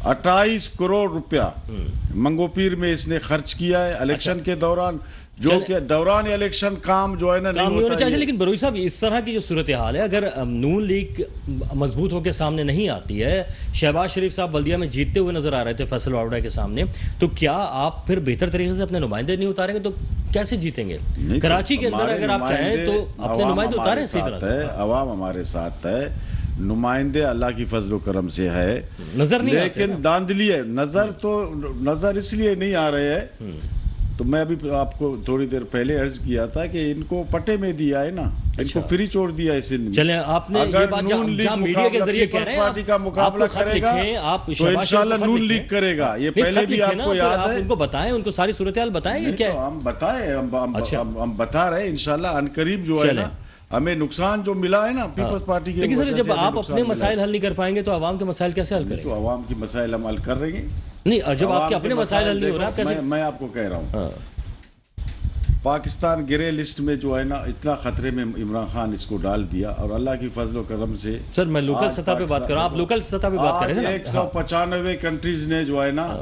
[SPEAKER 3] 28 کروڑ روپیہ منگو پیر میں اس نے خرچ کیا ہے الیکشن کے دوران, جو کہ دوران الیکشن کام جو ہے نا نہیں ہونا چاہیے.
[SPEAKER 1] لیکن بروئی صاحب اس طرح کی جو صورتحال ہے, اگر نون لیگ مضبوط ہو کے سامنے نہیں آتی ہے, شہباز شریف صاحب بلدیہ میں جیتتے ہوئے نظر آ رہے تھے فیصل واوڈا کے سامنے, تو کیا آپ پھر بہتر طریقے سے اپنے نمائندے نہیں اتاریں گے تو کیسے جیتیں گے؟ کراچی کے اندر اگر آپ چاہیں تو اپنے نمائندے اتاریں صحیح طرح سے.
[SPEAKER 3] عوام ہمارے ساتھ ہے, نمائندے اللہ کی فضل و کرم سے ہے,
[SPEAKER 1] نظر نہیں
[SPEAKER 3] لیکن داندلی ہے. نظر اس لیے نہیں آ رہے ہیں, تو میں ابھی آپ کو تھوڑی دیر پہلے عرض کیا تھا کہ ان کو پٹے میں دیا ہے نا, ان کو فری چھوڑ دیا ہے سندھ میں.
[SPEAKER 1] چلیں آپ نے یہ بات جہاں میڈیا کے ذریعے کہہ رہے ہیں
[SPEAKER 3] پارٹی کا مقابلہ کرے گا تو انشاءاللہ نون لیگ کرے گا. یہ پہلے بھی آپ کو یاد ہے,
[SPEAKER 1] ان کو بتائیں, ان کو ساری صورتحال بتائیں گے کیا
[SPEAKER 3] ہم بتائیں, ہم بتا رہے ہیں انشاءاللہ عنقریب جو ہے نا ہمیں نقصان جو ملا ہے نا پیپلز پارٹی کے.
[SPEAKER 1] لیکن سر جب آپ اپنے مسائل حل نہیں کر پائیں گے تو عوام کے مسائل کیسے حل کریں گے؟
[SPEAKER 3] تو عوام کی مسائل ہم حل کر رہے ہیں.
[SPEAKER 1] نہیں جب آپ کے اپنے مسائل حل نہیں ہو رہا آپ کیسے؟
[SPEAKER 3] میں آپ کو کہہ رہا ہوں پاکستان گرے لسٹ میں جو ہے نا اتنا خطرے میں عمران خان اس کو ڈال دیا, اور اللہ کی فضل و کرم سے
[SPEAKER 1] سر میں لوکل سطح پہ بات کر رہا ہوں, آپ لوکل سطح پہ بات کر رہے ہیں.
[SPEAKER 3] 195 کنٹریز نے جو ہے نا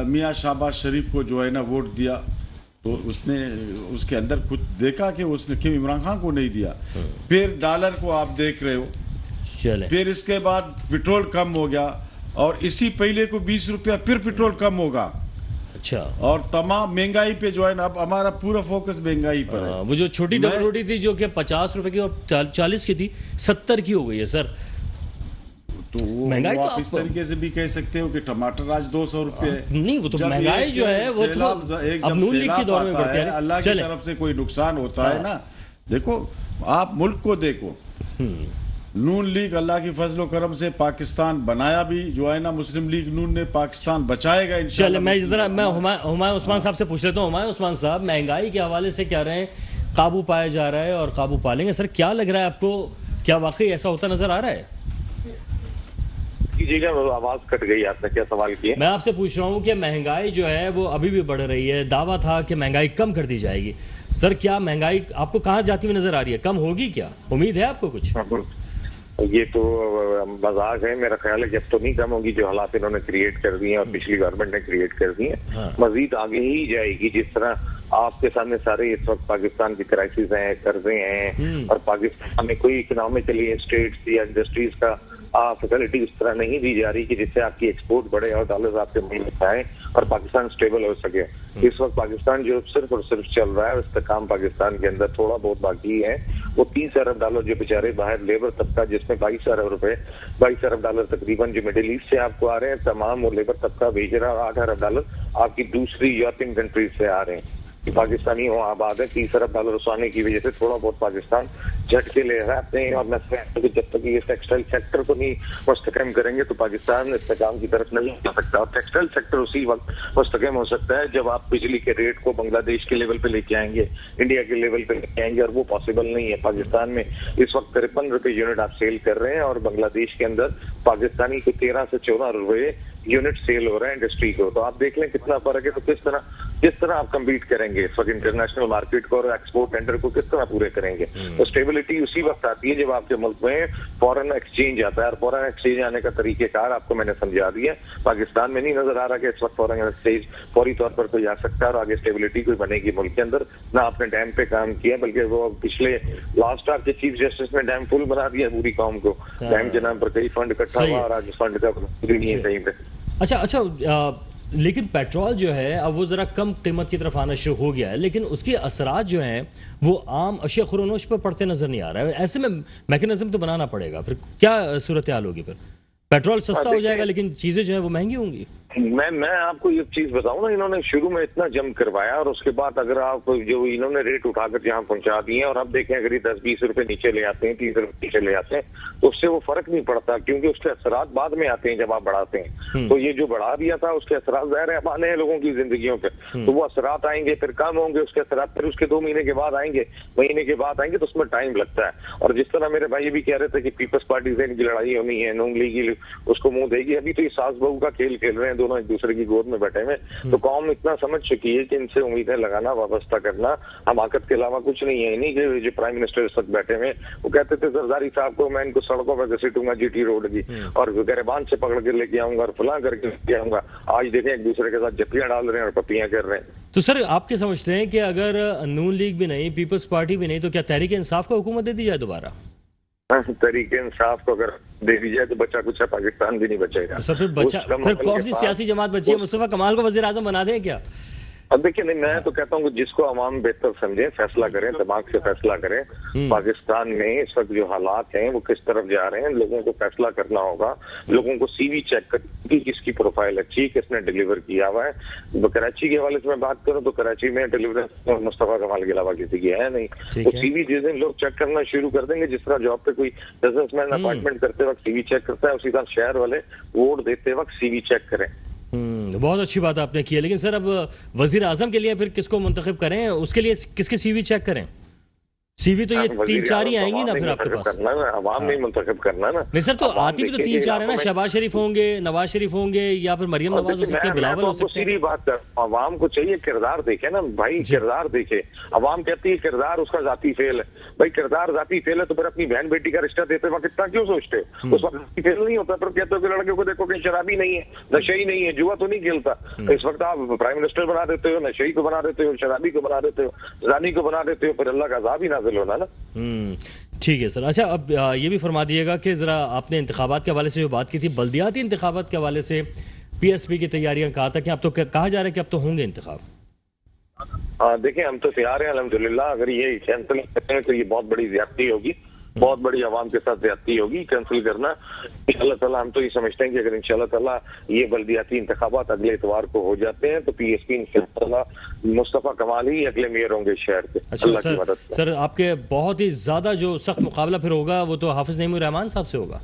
[SPEAKER 3] میاں شہباز شریف کو جو ہے نا ووٹ دیا, تو اس نے اس کے اندر کچھ دیکھا کہ اس نے کیوں عمران خان کو نہیں دیا. پھر ڈالر کو آپ دیکھ رہے ہو, پھر اس کے بعد پٹرول کم ہو گیا, اور اسی پہلے کو 20 روپیہ پھر پٹرول کم ہوگا.
[SPEAKER 1] اچھا,
[SPEAKER 3] اور تمام مہنگائی پہ جو ہے نا اب ہمارا پورا فوکس مہنگائی پر ہے.
[SPEAKER 1] وہ جو چھوٹی ڈبل روٹی تھی جو کہ 50 روپے کی اور 40 کی تھی 70 کی ہو گئی ہے سر.
[SPEAKER 3] تو مہنگائی آپ اس طریقے سے بھی کہہ سکتے ہو کہ ٹماٹر آج 200 روپے ہے.
[SPEAKER 1] نہیں وہ تو مہنگائی جو ہے وہ تو اب نون لیگ کے دور میں بڑھتی ہے.
[SPEAKER 3] اللہ کی طرف سے کوئی نقصان ہوتا ہے نا, دیکھو آپ ملک کو دیکھو, نون لیگ اللہ کی فضل و کرم سے پاکستان بنایا بھی جو ہے نا, مسلم لیگ نون نے پاکستان بچائے گا انشاءاللہ.
[SPEAKER 1] میں ہمایوں عثمان صاحب سے پوچھ لیتا ہوں. ہمایوں عثمان صاحب, مہنگائی کے حوالے سے کہہ رہے ہیں قابو پایا جا رہا ہے اور قابو پا لیں گے. سر کیا لگ رہا ہے آپ کو, کیا واقعی ایسا ہوتا نظر آ رہا ہے؟
[SPEAKER 4] کیجیے گا, آواز کٹ گئی, آپ نے کیا سوال کیا؟
[SPEAKER 1] میں آپ سے پوچھ رہا ہوں کہ مہنگائی جو ہے وہ ابھی بھی بڑھ رہی ہے, دعویٰ تھا کہ مہنگائی کم کر دی جائے گی. سر کیا مہنگائی آپ کو کہاں جاتی ہوئی نظر آ رہی ہے, کم ہوگی کیا, امید ہے آپ کو کچھ؟
[SPEAKER 4] یہ تو مذاق ہے, میرا خیال ہے جب تو نہیں کم ہوگی, جو حالات انہوں نے کریٹ کر دی ہیں اور پچھلی گورنمنٹ نے کریٹ کر دی ہیں, مزید آگے ہی جائے گی. جس طرح آپ کے سامنے سارے اس وقت پاکستان کی کرائسس ہیں, قرضے ہیں, اور پاکستان میں کوئی اکنامکلی اسٹیٹس یا انڈسٹریز کا فیسلٹی اس طرح نہیں دی جا رہی کہ جس سے آپ کی ایکسپورٹ بڑھے اور ڈالرز آپ کے ملک آئے اور پاکستان سٹیبل ہو سکے. اس وقت پاکستان جو صرف اور صرف چل رہا ہے, استحکام پاکستان کے اندر تھوڑا بہت باقی ہے. وہ 30 ارب ڈالر جو بیچارے باہر لیبر طبقہ, جس میں 22 ارب ڈالر تقریباً جو مڈل ایسٹ سے آپ کو آ رہے ہیں, تمام وہ لیبر طبقہ بھیج رہا ہے. 8 ارب ڈالر آپ کی دوسری یورپین کنٹریز سے آ رہے ہیں. پاکستانی وہاں آباد ہے. 30 ارب ڈالر رسوانے کی وجہ سے تھوڑا بہت پاکستان جھٹکے لے رہے ہیں, اور میں سمجھتا ہوں کہ جب تک یہ ٹیکسٹائل سیکٹر کو نہیں مستحکم کریں گے تو پاکستان استحکام کی طرف نہیں جا سکتا. اور ٹیکسٹائل سیکٹر اسی وقت مستحکم ہو سکتا ہے جب آپ بجلی کے ریٹ کو بنگلہ دیش کے لیول پہ لے کے آئیں گے, انڈیا کے لیول پہ لے کے آئیں گے, اور وہ پاسبل نہیں ہے. پاکستان میں اس وقت 53 روپے یونٹ آپ سیل کر رہے ہیں, اور بنگلہ دیش کے اندر پاکستانی کو 13 سے 14 روپے یونٹ سیل ہو رہا ہے انڈسٹری کو. تو آپ دیکھ لیں کتنا فرق ہے. تو کس طرح آپ کمپیٹ کریں گے اس وقت انٹرنیشنل مارکیٹ کو, اور ایکسپورٹ ٹینڈر کو کس طرح پورے کریں گے؟ تو اسٹیبلٹی اسی وقت آتی ہے جب آپ کے ملک میں فورن ایکسچینج آتا ہے, اور فورن ایکسچینج آنے کا طریقہ کار آپ کو میں نے سمجھا دیا. پاکستان میں نہیں نظر آ رہا کہ اس وقت فورن ایکسچینج فوری طور پر کوئی آ سکتا ہے اور آگے اسٹیبلٹی کوئی بنے گی ملک کے اندر. نہ آپ نے ڈیم پہ کام کیا, بلکہ وہ پچھلے لاسٹ آپ کے چیف جسٹس نے ڈیم فل بنا دیا پوری قوم کو. ڈیم کے نام پر کئی فنڈ اکٹھا ہوا اور آج فنڈ کا نہیں ہے کہیں پہ.
[SPEAKER 1] اچھا, لیکن پیٹرول جو ہے اب وہ ذرا کم قیمت کی طرف آنا شروع ہو گیا ہے, لیکن اس کے اثرات جو ہیں وہ عام اشیاء خورونوش پر پڑتے نظر نہیں آ رہا ہے. ایسے میں میکنزم تو بنانا پڑے گا. پھر کیا صورتحال ہوگی؟ پھر پیٹرول سستا ہو جائے گا لیکن چیزیں جو ہیں وہ مہنگی ہوں گی.
[SPEAKER 5] میں آپ کو ایک چیز بتاؤں نا، انہوں نے شروع میں اتنا جم کروایا اور اس کے بعد اگر آپ جو انہوں نے ریٹ اٹھا کر جہاں پہنچا دیے ہیں اور اب دیکھیں اگر یہ 10-20 روپے نیچے لے آتے ہیں، 30 روپے نیچے لے آتے ہیں تو اس سے وہ فرق نہیں پڑتا، کیونکہ اس کے اثرات بعد میں آتے ہیں جب آپ بڑھاتے ہیں. تو یہ جو بڑھا دیا تھا اس کے اثرات ظاہر ہے اب آنے ہیں لوگوں کی زندگیوں پہ، تو وہ اثرات آئیں گے، پھر کم ہوں گے اس کے اثرات، پھر اس کے 2 مہینے کے بعد آئیں گے، مہینے کے بعد آئیں گے، تو اس میں ٹائم لگتا ہے. اور جس طرح میرے بھائی یہ بھی کہہ رہے تھے کہ پیپلز پارٹی سے ان کی لڑائی ہونی ہے، نون لیگ اس کو منہ دے گی، ابھی تو یہ ساس بہو کا کھیل کھیل رہے ہیں، دونوں ایک دوسرے کی گود میں بیٹھے ہوئے. تو قوم اتنا سمجھ چکی ہے کہ ان سے امیدیں لگانا، وابستہ کرنا حماقت کے علاوہ کچھ نہیں ہے. انہیں کہ جو پرائم منسٹر اس وقت بیٹھے ہوئے وہ کہتے تھے زرداری صاحب کو میں ان کو سڑکوں پہ گھسیٹوں گا جی ٹی روڈ کی، اور گریبان سے پکڑ کے لے کے آؤں گا اور فلاں کر کے لے کے آؤں گا. آج دیکھیں ایک دوسرے کے ساتھ جپیاں ڈال رہے ہیں اور پپیاں کر رہے ہیں.
[SPEAKER 1] تو سر آپ کیا سمجھتے ہیں کہ اگر نون لیگ بھی نہیں، پیپلز پارٹی بھی نہیں، تو کیا تحریک انصاف کو حکومت دے دی جائے دوبارہ؟
[SPEAKER 5] تحریک انصاف کو اگر دے دی جائے تو بچہ کچھ پاکستان بھی نہیں بچے گا.
[SPEAKER 1] پھر کون سی سیاسی جماعت بچی ہے؟ مصطفیٰ کمال کو وزیر اعظم بنا دیں کیا؟
[SPEAKER 5] اب دیکھیں میں تو کہتا ہوں کہ جس کو عوام بہتر سمجھیں، فیصلہ کریں، دماغ سے فیصلہ کریں. پاکستان میں اس وقت جو حالات ہیں وہ کس طرف جا رہے ہیں، لوگوں کو فیصلہ کرنا ہوگا. لوگوں کو سی وی چیک کریں، کس کی پروفائل اچھی، کس نے ڈیلیور کیا ہوا ہے. کراچی کے حوالے سے میں بات کروں تو کراچی میں ڈیلیورنس مصطفیٰ کمال کے علاوہ کسی کی ہے نہیں. تو سی وی جس دن لوگ چیک کرنا شروع کر دیں گے، جس طرح جاب پہ کوئی بزنس مین اپائنٹمنٹ کرتے وقت سی وی چیک کرتا ہے، اسی طرح شہر والے ووٹ دیتے وقت سی وی چیک کریں.
[SPEAKER 1] بہت اچھی بات آپ نے کی ہے، لیکن سر اب وزیر اعظم کے لیے پھر کس کو منتخب کریں؟ اس کے لیے کس کے سی وی چیک کریں؟ سی وی تو یہ 3-4 ہی آئیں گی نا پھر آپ کے پاس.
[SPEAKER 5] عوام نہیں منتخب کرنا نا.
[SPEAKER 1] نہیں سر، تو آتی بھی تو 3-4 ہے نا، شہباز شریف ہوں گے، نواز شریف ہوں گے، یا پھر مریم نواز ہو سکتے ہیں، بلاول ہو سکتے ہیں.
[SPEAKER 5] بات کر، عوام کو چاہیے کردار دیکھے نا بھائی، کردار دیکھے. عوام کہتی ہے کردار اس کا ذاتی فیل ہے. بھائی کردار ذاتی فیل ہے تو پھر اپنی بہن بیٹی کا رشتہ دیتے وقت اتنا کیوں سوچتے؟ اس وقت ذاتی فیل نہیں ہوتا. پھر کہتے ہو کہ لڑکے کو دیکھو کہ شرابی نہیں ہے، نشے ہی نہیں ہے، جوا تو نہیں کھیلتا. اس وقت آپ پرائم منسٹر بنا دیتے ہو، نشے کو بنا دیتے ہو، شرابی کو بنا دیتے ہو، زانی کو بنا دیتے ہو، پھر اللہ کا عذاب ہی نازل ہونا نا.
[SPEAKER 1] ٹھیک ہے سر. اچھا اب یہ بھی فرما دیے گا کہ ذرا آپ نے انتخابات کے حوالے سے جو بات کی تھی، بلدیاتی انتخابات کے حوالے سے پی ایس پی کی تیاریاں کہا تھا کہ اب تو کہا جا رہا ہے کہ اب تو ہوں گے انتخاب.
[SPEAKER 5] دیکھیں ہم تو تیار ہیں الحمدللہ. اگر یہ کینسل کرتے ہیں تو یہ بہت بڑی زیادتی ہوگی، بہت بڑی عوام کے ساتھ زیادتی ہوگی کینسل کرنا. انشاءاللہ تعالیٰ ہم تو یہ سمجھتے ہیں کہ اگر انشاءاللہ تعالیٰ یہ بلدیاتی انتخابات اگلے اتوار کو ہو جاتے ہیں تو پی ایس پی انشاءاللہ مصطفیٰ کمال ہی اگلے میئر ہوں گے شہر کے. اللہ کی مدد سے.
[SPEAKER 1] سر آپ کے بہت ہی زیادہ جو سخت مقابلہ پھر ہوگا وہ تو حافظ نعیم الرحمان صاحب سے ہوگا.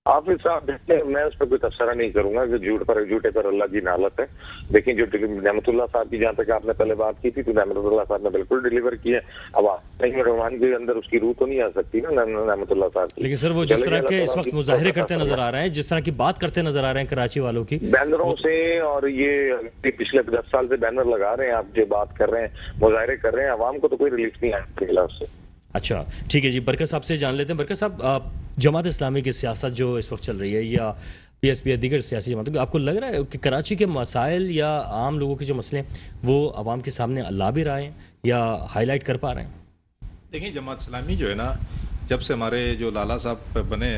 [SPEAKER 5] حافظ صاحب میں اس پہ کوئی تبصرہ نہیں کروں گا کہ جھوٹے پر اللہ کی نالت ہے. دیکھیں جو نعمت اللہ صاحب کی جہاں تک آپ نے پہلے بات کی تھی تو نعمت اللہ صاحب نے بالکل ڈیلیور کیا. اب نعیم الرحمان کے اندر اس کی روح تو نہیں آ سکتی نا نعمت اللہ صاحب کی.
[SPEAKER 1] لیکن سر وہ جس طرح کے اس وقت مظاہرے کرتے نظر آ رہے ہیں، جس طرح کی بات کرتے نظر آ رہے ہیں کراچی والوں کی
[SPEAKER 5] بینروں سے، اور یہ پچھلے 10 سال سے بینر لگا رہے ہیں، آپ جو بات کر رہے ہیں، مظاہرے کر رہے ہیں، عوام کو تو کوئی ریلیف نہیں آیا اس سے.
[SPEAKER 1] اچھا ٹھیک ہے جی. برکت صاحب سے جان لیتے ہیں. برکت صاحب، جماعت اسلامی کی سیاست جو اس وقت چل رہی ہے یا پی ایس پی یا دیگر سیاسی جماعتوں، آپ کو لگ رہا ہے کہ کراچی کے مسائل یا عام لوگوں کے جو مسئلے ہیں وہ عوام کے سامنے لا بھی رہے ہیں یا ہائی لائٹ کر پا رہے ہیں؟
[SPEAKER 2] دیکھیں جماعت اسلامی جو ہے نا، جب سے ہمارے جو لالا صاحب بنے،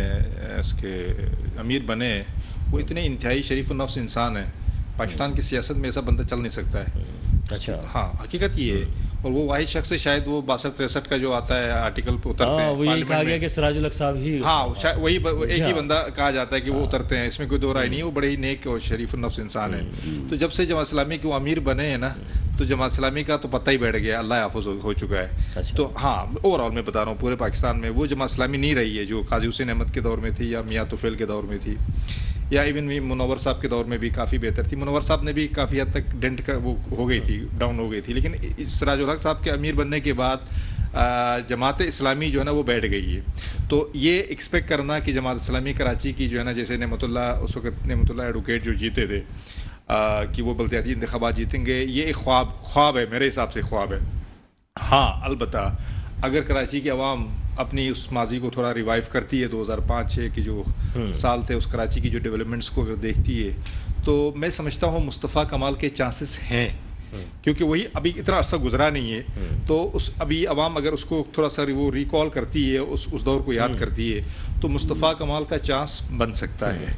[SPEAKER 2] اس کے امیر بنے، وہ اتنے انتہائی شریف النفس انسان ہیں. پاکستان کی سیاست میں ایسا بندہ چل نہیں سکتا ہے.
[SPEAKER 1] اچھا
[SPEAKER 2] ہاں حقیقت یہ ہے. اور وہ واحد شخص ہے شاید وہ 62-63 کا جو آتا ہے آرٹیکل پہ اترتے ہیں.
[SPEAKER 1] وہ یہی کہا گیا کہ سراج الحق صاحب ہی،
[SPEAKER 2] ہاں وہی ایک ہی بندہ کہا جاتا ہے کہ وہ اترتے ہیں، اس میں کوئی دو رائے نہیں ہے. وہ بڑے ہی نیک اور شریف النفس انسان ہے. تو جب سے جماعت اسلامی کے وہ امیر بنے ہیں نا، تو جماعت اسلامی کا تو پتہ ہی بیٹھ گیا، اللہ حافظ ہو چکا ہے. تو ہاں اوور آل میں بتا رہا ہوں پورے پاکستان میں وہ جماعت اسلامی نہیں رہی ہے جو قاضی حسین احمد کے دور میں تھی یا میاں طفیل کے دور میں تھی، یا ایون منور صاحب کے دور میں بھی کافی بہتر تھی. منور صاحب نے بھی کافی حد تک ڈنٹ کا وہ ہو گئی تھی، ڈاؤن ہو گئی تھی. لیکن سراج الحق صاحب کے امیر بننے کے بعد جماعت اسلامی جو ہے نا وہ بیٹھ گئی ہے. تو یہ ایکسپیکٹ کرنا کہ جماعت اسلامی کراچی کی جو ہے نا، جیسے نعمت اللہ اس وقت نعمت اللہ ایڈوکیٹ جو جیتے تھے کہ وہ بلدیاتی انتخابات جیتیں گے، یہ ایک خواب ہے، میرے حساب سے خواب ہے. ہاں البتہ اگر کراچی کی عوام اپنی اس ماضی کو تھوڑا ریوائیو کرتی ہے، 2005-6 کی جو سال تھے، اس کراچی کی جو ڈیولپمنٹس کو اگر دیکھتی ہے، تو میں سمجھتا ہوں مصطفیٰ کمال کے چانسز ہیں. کیونکہ وہی ابھی اتنا عرصہ گزرا نہیں ہے، تو اس ابھی عوام اگر اس کو تھوڑا سا وہ ریکال کرتی ہے، اس دور کو یاد کرتی ہے، تو مصطفیٰ کمال کا چانس بن سکتا ہے.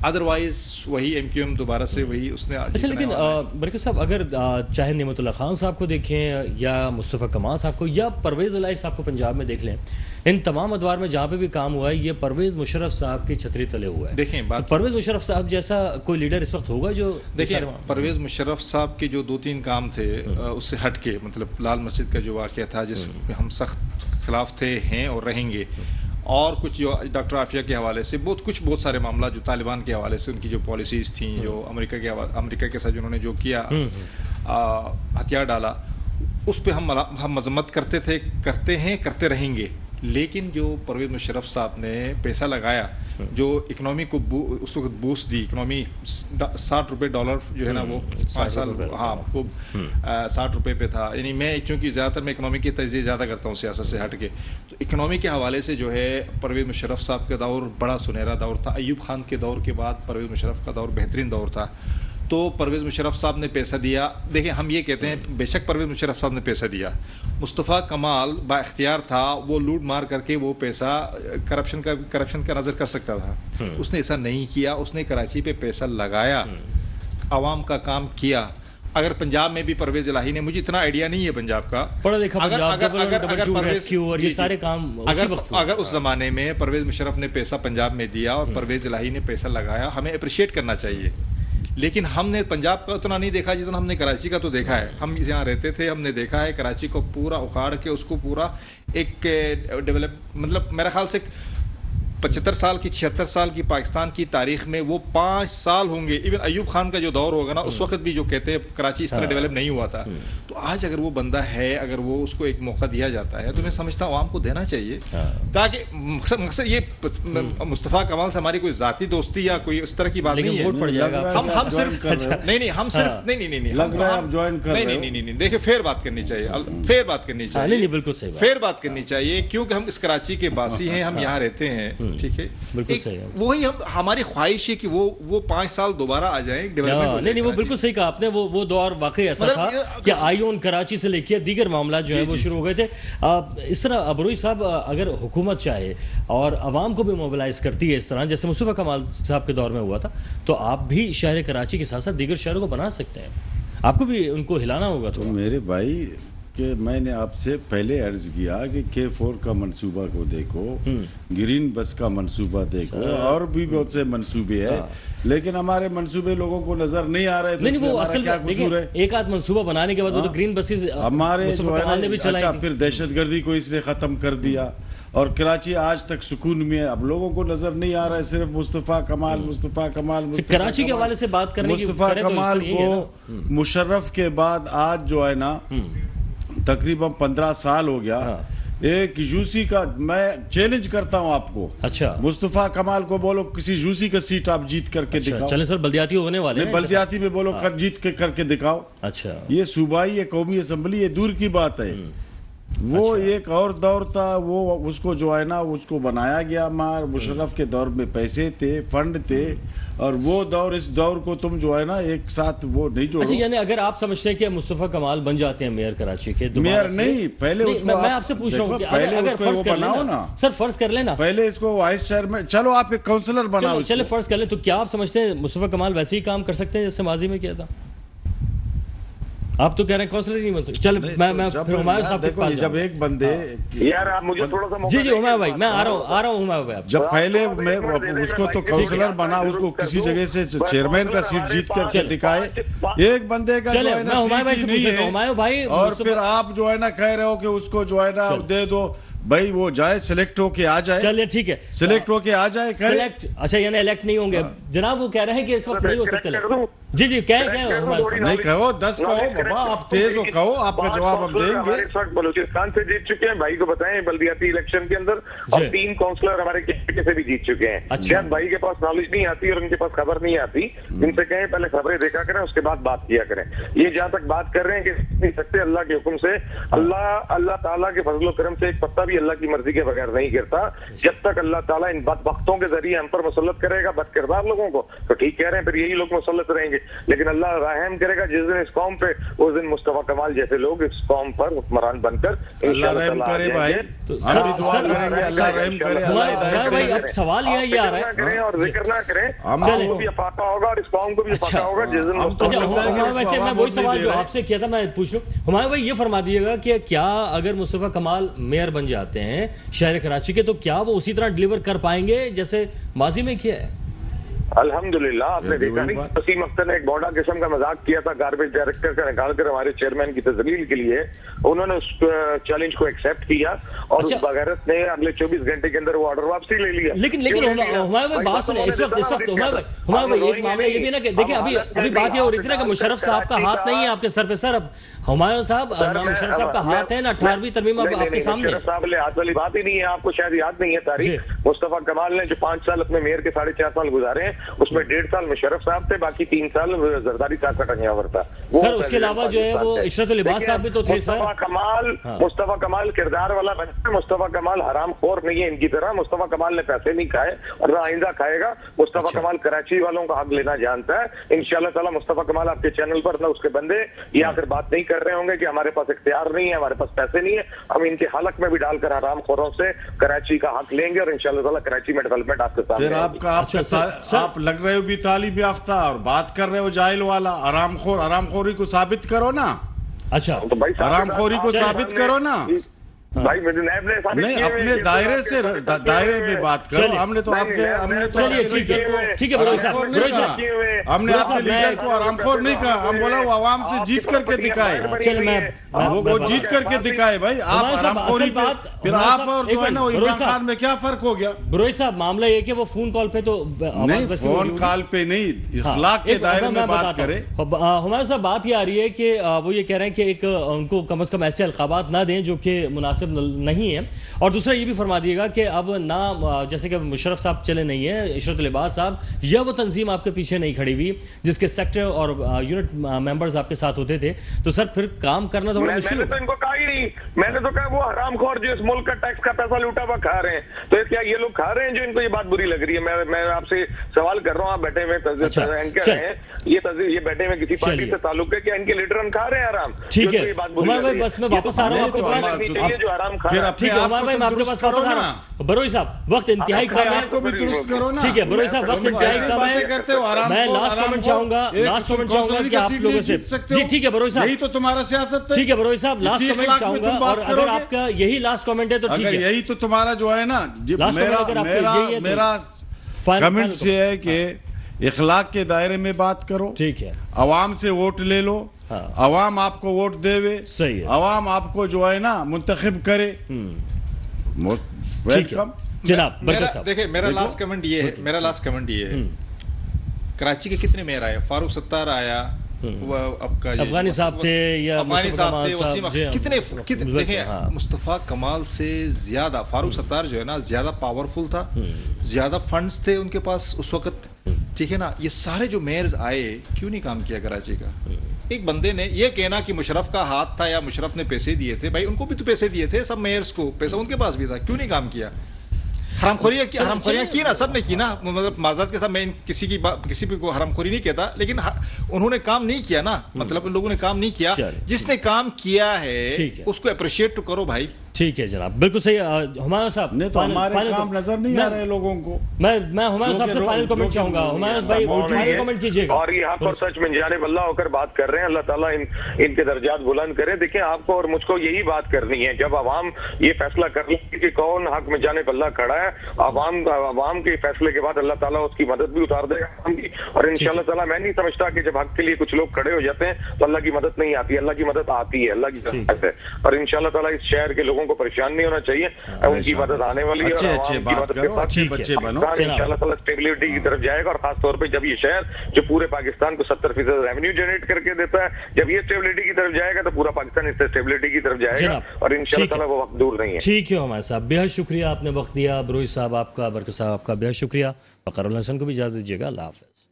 [SPEAKER 2] ادروائز وہی MQM دوبارہ سے وہی اس نے.
[SPEAKER 1] اچھا لیکن برکت صاحب اگر چاہے نعمت اللہ خان صاحب کو دیکھیں یا مصطفیٰ کمال صاحب کو یا پرویز الہی صاحب کو پنجاب میں دیکھ لیں, ان تمام ادوار میں جہاں پہ بھی کام ہوا ہے یہ پرویز مشرف صاحب کی چھتری تلے ہوا ہے.
[SPEAKER 2] دیکھیں بات
[SPEAKER 1] پرویز مشرف صاحب جیسا کوئی لیڈر اس وقت ہوگا جو
[SPEAKER 2] دیکھیں پرویز مشرف صاحب کے جو 2-3 کام تھے اس سے ہٹ کے, مطلب لال مسجد کا جو واقعہ تھا جس میں ہم سخت خلاف تھے, ہیں اور رہیں گے, اور کچھ جو ڈاکٹر عافیہ کے حوالے سے بہت سارے معاملات جو طالبان کے حوالے سے ان کی جو پالیسیز تھیں, جو امریکہ کے ساتھ جنہوں نے جو کیا ہتھیار ڈالا, اس پہ ہم مذمت کرتے ہیں, کرتے رہیں گے. لیکن جو پرویز مشرف صاحب نے پیسہ لگایا, جو اکنامی کو اس وقت بوسٹ دی, اکنامی $60 جو ہے نا وہ 5 سال وہ 60 روپے پہ تھا. یعنی میں چونکہ زیادہ تر میں اکنامی کی تجزیہ زیادہ کرتا ہوں سیاست سے ہٹ کے, تو اکنامی کے حوالے سے جو ہے پرویز مشرف صاحب کا دور بڑا سنہرا دور تھا. ایوب خان کے دور کے بعد پرویز مشرف کا دور بہترین دور تھا. تو پرویز مشرف صاحب نے پیسہ دیا. دیکھیں ہم یہ کہتے ہیں بے شک پرویز مشرف صاحب نے پیسہ دیا, مصطفیٰ کمال با اختیار تھا, وہ لوٹ مار کر کے وہ پیسہ کرپشن کا نظر کر سکتا تھا. اس نے ایسا نہیں کیا, اس نے کراچی پہ پیسہ لگایا, عوام کا کام کیا. اگر پنجاب میں بھی پرویز الہی نے, مجھے اتنا آئیڈیا نہیں ہے پنجاب کا, اگر اس زمانے میں پرویز مشرف نے پیسہ پنجاب میں دیا اور پرویز الہی نے پیسہ لگایا, ہمیں اپریشیٹ کرنا چاہیے. لیکن ہم نے پنجاب کا اتنا نہیں دیکھا جتنا ہم نے کراچی کا تو دیکھا ہے. ہم یہاں رہتے تھے, ہم نے دیکھا ہے کراچی کو پورا اکھاڑ کے اس کو پورا ایک ڈیولپ, مطلب میرے خیال سے 75 سال کی 76 سال کی پاکستان کی تاریخ میں وہ 5 سال ہوں گے. ایون ایوب خان کا جو دور ہوگا نا, اس وقت بھی جو کہتے ہیں کراچی اس طرح ڈیولپ نہیں ہوا تھا. تو آج اگر وہ بندہ ہے, اگر وہ اس کو ایک موقع دیا جاتا ہے, تو میں سمجھتا ہوں عوام کو دینا چاہیے. تاکہ مقصد یہ مصطفیٰ کمال سے ہماری کوئی ذاتی دوستی یا کوئی اس طرح کی بات نہیں ہے. ہم صرف نہیں دیکھیں فیئر بات کرنی چاہیے, فیئر بات کرنی چاہیے,
[SPEAKER 1] بالکل صحیح
[SPEAKER 2] فیئر بات کرنی چاہیے, کیونکہ ہم اس کراچی کے باسی ہیں, ہم یہاں رہتے ہیں. ٹھیک ہے,
[SPEAKER 1] بالکل صحیح.
[SPEAKER 2] وہی ہماری خواہش ہے کہ وہ 5 سال دوبارہ آ جائیں.
[SPEAKER 1] نہیں وہ بالکل صحیح کہا آپ نے. وہ دور واقعی ایسا تھا کہ آئی اون کراچی سے لے کے دیگر معاملات جو ہے وہ شروع ہو گئے تھے. اس طرح ابروئی صاحب اگر حکومت چاہے اور عوام کو بھی موبلائز کرتی ہے اس طرح جیسے مصطفیٰ کمال صاحب کے دور میں ہوا تھا, تو آپ بھی شہر کراچی کے ساتھ ساتھ دیگر شہروں کو بنا سکتے ہیں. آپ کو بھی ان کو ہلانا ہوگا. تو
[SPEAKER 3] میرے بھائی کہ میں نے آپ سے پہلے عرض کیا کہ K4 کا منصوبہ کو دیکھو, گرین بس کا منصوبہ دیکھو, اور بھی بہت سے منصوبے ہیں, لیکن ہمارے منصوبے لوگوں کو نظر نہیں آ رہے.
[SPEAKER 1] نہیں وہ اصل کیا قصور ہے, ایک آدھ منصوبہ بنانے کے بعد وہ تو گرین بسز
[SPEAKER 3] ہمارے اچھا پھر دہشت گردی کو اس نے ختم کر دیا, اور کراچی آج تک سکون میں. اب لوگوں کو نظر نہیں آ رہا ہے صرف مصطفیٰ کمال.
[SPEAKER 1] کراچی کے حوالے سے بات کرنے کی
[SPEAKER 3] مصطفیٰ کمال کو مشرف کے بعد آج جو ہے نا تقریباً 15 سال ہو گیا. ایک یوسی کا میں چیلنج کرتا ہوں آپ کو,
[SPEAKER 1] اچھا
[SPEAKER 3] مصطفیٰ کمال کو بولو کسی یوسی کا سیٹ آپ جیت کر کے دکھاؤ.
[SPEAKER 1] چلیں سر بلدیاتی ہونے والے ہیں,
[SPEAKER 3] بلدیاتی میں بولو جیت کے کر کے دکھاؤ.
[SPEAKER 1] اچھا
[SPEAKER 3] یہ صوبائی, یہ قومی اسمبلی, یہ دور کی بات ہے. وہ ایک اور دور تھا, وہ اس کو جو ہے نا اس کو بنایا گیا. مشرف کے دور میں پیسے تھے, فنڈ تھے, اور وہ دور اس دور کو تم جو ہے نا ایک ساتھ وہ نہیں جوڑو.
[SPEAKER 1] اچھا یعنی اگر آپ سمجھتے ہیں کہ مصطفیٰ کمال بن جاتے ہیں میئر کراچی کے,
[SPEAKER 3] میئر نہیں, پہلے اس کو
[SPEAKER 1] میں آپ سے پوچھ رہا ہوں کہ اگر فرض کر لینا سر, فرض کر لینا
[SPEAKER 3] پہلے اس کو وائس چیئرمین, چلو آپ ایک کاؤنسلر بناؤ.
[SPEAKER 1] چلے فرض کر لیں, تو کیا آپ سمجھتے ہیں مصطفیٰ کمال ویسے ہی کام کر سکتے ہیں جیسے ماضی میں کیا تھا؟ آپ تو کہہ رہے ہیں کاؤنسلر نہیں بن سکتے. چل میں پھر ہمایوں صاحب کے پاس
[SPEAKER 3] جب ایک بندے
[SPEAKER 5] یار آپ مجھے تھوڑا سا
[SPEAKER 1] جی ہمایوں بھائی میں آ رہا ہوں ہمایوں بھائی.
[SPEAKER 3] جب پہلے میں اس کو تو کاؤنسلر بنا, اس کو کسی جگہ سے چیئرمین کا سیٹ جیت کر کے دکھائے. ایک بندے کا جو ہے نا سیٹ نہیں ہے, اور پھر آپ جو ہے نا کہہ رہے ہو کہ اس کو جو ہے نا دے دو. بھائی وہ جائے, سلیکٹ ہو کے آ جائے.
[SPEAKER 1] چلیے ٹھیک ہے,
[SPEAKER 3] سلیکٹ ہو کے آ جائے.
[SPEAKER 1] سلیکٹ اچھا یعنی الیکٹ نہیں ہوں گے جناب, وہ کہہ رہے ہیں کہ اس وقت نہیں ہو سکتے. جی جی
[SPEAKER 3] نہیں کہو, 10 کہو بابا, آپ تیز ہو کہو, آپ کا جواب ہم دیں گے.
[SPEAKER 5] اس وقت بلوچستان سے جیت چکے ہیں, بھائی کو بتائیں بلدیاتی الیکشن کے اندر, اور 3 کاؤنسلر ہمارے کے سے بھی جیت چکے ہیں. شاید بھائی کے پاس نالج نہیں آتی اور ان کے پاس خبر نہیں آتی, ان سے کہیں پہلے خبریں دیکھا کریں اس کے بعد بات کیا کریں. یہ جہاں تک بات کر رہے ہیں کہ نہیں سکتے اللہ کے حکم سے, اللہ تعالیٰ کے فضل و کرم سے ایک پتا بھی اللہ کی مرضی کے بغیر نہیں گرتا. جب تک اللہ تعالیٰ ان بدبختوں کے ذریعے ہم پر مسلط کرے گا بد کردار لوگوں کو تو ٹھیک کہہ رہے ہیں, پھر یہی لوگ مسلط رہیں گے. لیکن اللہ رحم کرے گا جس دن اس قوم پہ, اس دن مصطفیٰ کمال جیسے لوگ اس قوم پر حکمران بن کر
[SPEAKER 3] اللہ رحم کرے بھائی, ہم بھی دعا کریں گے اللہ رحم کرے.
[SPEAKER 1] بھائی اب سوال یہ آ رہا ہے
[SPEAKER 5] کریں اور ذکر نہ کریں, ہم کو بھی افاقہ ہوگا اور اس قوم کو بھی افاقہ ہوگا جس دن.
[SPEAKER 1] ویسے میں وہی سوال جو آپ سے کیا تھا میں پوچھ لوں, ہمارے بھائی یہ فرما دیجیے گا کہ کیا اگر مصطفیٰ کمال میئر بن جاتے ہیں شہر کراچی کے تو کیا وہ اسی طرح ڈیلیور کر پائیں گے جیسے ماضی میں کیا ہے؟
[SPEAKER 5] الحمدللہ آپ نے دیکھا نہیں, وسیم اختر نے ایک بوڑھا قسم کا مذاق کیا تھا گاربیج ڈائریکٹر کا نکال کر ہمارے چیئرمین کی تذلیل کے لیے. انہوں نے اس چیلنج کو ایکسپٹ کیا اور اس بغیرت نے اگلے 24 گھنٹے کے اندر وہ آرڈر واپسی لے لیا.
[SPEAKER 1] لیکن ہمارے بھائی بات سنیں, اس وقت ہمارے بھائی ایک معاملہ یہ بھی نا کہ دیکھیں ابھی بات یہ ہو رہی تھی نا کہ مشرف صاحب کا ہاتھ نہیں ہے آپ کے سر پہ. سر اب ہمایوں صاحب مشرف صاحب کا ہاتھ ہے نا 18ویں ترمیم آپ کے سامنے.
[SPEAKER 5] مشرف صاحب لے ہاتھ والی بات ہی نہیں ہے, آپ کو شاید یاد نہیں ہے تاریخ. مصطفیٰ کمال نے جو 5 سال اپنے میئر کے 4.5 سال گزارے ہیں اس میں 1.5 سال مشرف صاحب تھے, باقی 3 سال زرداری صاحب کا ٹنگیاور تھا.
[SPEAKER 1] سر اس کے علاوہ جو ہے وہ عشرت العباس صاحب بھی تو تھے. سر
[SPEAKER 5] مصطفیٰ کمال کردار والا بنتا ہے, مصطفیٰ کمال حرام خور نہیں ہے ان کی طرح. مصطفیٰ کمال نے پیسے نہیں کھائے اور نہ آئندہ کھائے گا. مصطفیٰ کمال کراچی والوں کا حق لینا جانتا ہے. انشاءاللہ تعالی مصطفیٰ کمال آپ کے چینل پر نہ اس کے بندے یہ آ کر بات نہیں کر رہے ہوں گے کہ ہمارے پاس اختیار نہیں ہے, ہمارے پاس پیسے نہیں ہے. ہم ان کے حلق میں بھی ڈال کر حرام خوروں سے کراچی کا حق لیں گے اور انشاءاللہ تعالی کراچی میں ڈیولپمنٹ آپ کے سامنے.
[SPEAKER 3] آپ لگ رہے ہو بھی تعلیم یافتہ اور بات کر رہے ہو جاہل والا. حرام خوری کو ثابت کرو نا.
[SPEAKER 1] اچھا
[SPEAKER 3] حرام خوری کو ثابت کرو نا.
[SPEAKER 5] بھائی میرے نیب نے
[SPEAKER 3] نہیں اپنے دائرے سے دائرے میں بات کرو. ہم نے تو آپ کے
[SPEAKER 1] ٹھیک ہے بروئی صاحب,
[SPEAKER 3] ہم نے آپ کے لیڈر کو حرام خور نہیں کہا, ہم بولا وہ عوام سے جیت کر کے دکھائے. وہ جیت کر کے دکھائے بھائی. آپ حرام خوری پھر آپ اور جو ہے نا عمران خان میں کیا فرق ہو گیا؟
[SPEAKER 1] بروئی صاحب معاملہ یہ کہ وہ فون کال پہ تو
[SPEAKER 3] نہیں, فون کال پہ نہیں, اخلاق کے دائرے میں بات کرے.
[SPEAKER 1] ہمارے صاحب بات یہ آ رہی ہے کہ وہ یہ کہہ رہے ہیں کہ ایک ان کو کم از کم ایسے القابات نہ دیں جو کہ مناسب نہیں ہے. اور دوسرا یہ بھی فرما دیے گا کہ اب نہ جیسے کہ مشرف صاحب چلے نہیں ہیں, عشرت العباس صاحب یا وہ تنظیم آپ کے پیچھے نہیں کھڑی ہوئی جس کے سیکٹر اور یونٹ ممبرز آپ کے ساتھ ہوتے تھے, تو سر پھر کام کرنا تو بڑا مشکل ہے.
[SPEAKER 5] میں نے تو ان کو کہا ہی نہیں, میں نے تو کہا وہ حرام خور جو اس ملک کا ٹیکس کا پیسہ لوٹا ہوا کھا رہے ہیں, تو کیا یہ لوگ کھا رہے ہیں جو ان کو یہ بات بری لگ رہی ہے؟ میں آپ سے سوال کر رہا ہوں, آپ بیٹھے ہوئے یہ بیٹھے ہوئے کسی پارٹی سے تعلق ہے, کیا ان کے لیڈر ہم کھا رہے ہیں حرام؟
[SPEAKER 1] ٹھیک ہے بس میں واپس آ رہا ہوں آپ کے پاس.
[SPEAKER 5] جو حرام
[SPEAKER 1] ٹھیک ہے ہمارے بھائی میں آپ کے پاس واپس آ رہا ہوں. بروئی صاحب وقت انتہائی کم ہے. ٹھیک ہے بروئی صاحب وقت انتہائی کم ہے. میں لاسٹ کامنٹ چاہوں گا کہ آپ لوگوں سے. جی ٹھیک ہے بروئی صاحب,
[SPEAKER 3] یہی تو تمہارا سیاست ہے.
[SPEAKER 1] ٹھیک ہے بروئی صاحب لاسٹ کامنٹ چاہوں گا, اور اگر آپ کا یہی لاسٹ کامنٹ ہے تو ٹھیک ہے.
[SPEAKER 3] یہی تو تمہارا جو ہے نا, میرا کمنٹ یہ ہے کہ اخلاق کے دائرے میں بات کرو.
[SPEAKER 1] ٹھیک ہے,
[SPEAKER 3] عوام سے ووٹ لے لو, عوام آپ کو ووٹ دے وے, عوام آپ کو جو ہے نا منتخب کرے. ویلکم
[SPEAKER 1] جناب.
[SPEAKER 2] دیکھیں میرا لاسٹ کمنٹ یہ ہے, کراچی کے کتنے میئر آئے؟ فاروق ستار آیا,
[SPEAKER 1] افغانی صاحب تھے, یا
[SPEAKER 2] افغانی صاحب تھے, وسیم کتنے. دیکھیں مصطفیٰ کمال سے زیادہ فاروق ستار جو ہے نا زیادہ پاورفل تھا, زیادہ فنڈز تھے ان کے پاس اس وقت. ٹھیک ہے نا, یہ سارے جو میئرز آئے کیوں نہیں کام کیا کراچی کا؟ ایک بندے نے یہ کہنا کہ مشرف کا ہاتھ تھا یا مشرف نے پیسے دیے تھے, بھائی ان کو بھی تو پیسے دیے تھے, سب میئرز کو پیسہ ان کے پاس بھی تھا, کیوں نہیں کام کیا؟ حرام خوریاں کی نا, سب نے کی نا. مطلب معذرت کے ساتھ میں کسی کو حرام خوری نہیں کہتا, لیکن انہوں نے کام نہیں کیا نا. مطلب ان لوگوں نے کام نہیں کیا. جس نے کام کیا ہے اس کو اپریشیٹ تو کرو بھائی.
[SPEAKER 1] ٹھیک ہے جناب, بالکل صحیح. ہمایوں صاحب
[SPEAKER 3] نہیں تو ہمارے کام نظر نہیں آ رہے لوگوں کو.
[SPEAKER 1] میں ہمایوں صاحب سے فائنل کمنٹ چاہوں گا. ہمایوں بھائی فائنل کمنٹ کیجیے گا.
[SPEAKER 5] اور یہ حق اور سچ میں جانب اللہ ہو کر بات کر رہے ہیں, اللہ تعالیٰ ان کے درجات بلند کرے. دیکھیں آپ کو اور مجھ کو یہی بات کرنی ہے, جب عوام یہ فیصلہ کر لے کہ کون حق میں جانب اللہ کھڑا ہے, عوام کے فیصلے کے بعد اللہ تعالیٰ اس کی مدد بھی اتار دے گا. اور انشاءاللہ تعالیٰ میں نہیں سمجھتا کہ جب حق کے لیے کچھ لوگ کھڑے ہو جاتے ہیں تو اللہ کی مدد نہیں آتی, اللہ کی مدد آتی ہے, اللہ کی طرف سے. اور انشاءاللہ تعالیٰ اس شہر کے لوگوں کو پریشان نہیں ہونا چاہیے, ان کی مدد آنے والی ہے,
[SPEAKER 3] اچھے بات کرو, اچھے بچے بنو.
[SPEAKER 5] انشاءاللہ تعالیٰ اسٹیبلٹی کی طرف جائے گا, اور خاص طور پہ جب یہ شہر جو پورے پاکستان کو 70% ریونیو جنریٹ کر کے دیتا ہے, جب یہ اسٹیبلٹی کی طرف جائے گا تو پورا پاکستان اس سے اسٹیبلٹی کی طرف جائے گا, اور انشاءاللہ تعالیٰ وہ وقت دور نہیں ہے.
[SPEAKER 1] ٹھیک ہے ہمارے صاحب, بے حد شکریہ آپ نے وقت دیا. بروئی صاحب آپ کا, برکت صاحب آپ کا بے حد شکریہ. وقار اللہ حسن کو بھی اجازت دیجیے گا. اللہ حافظ.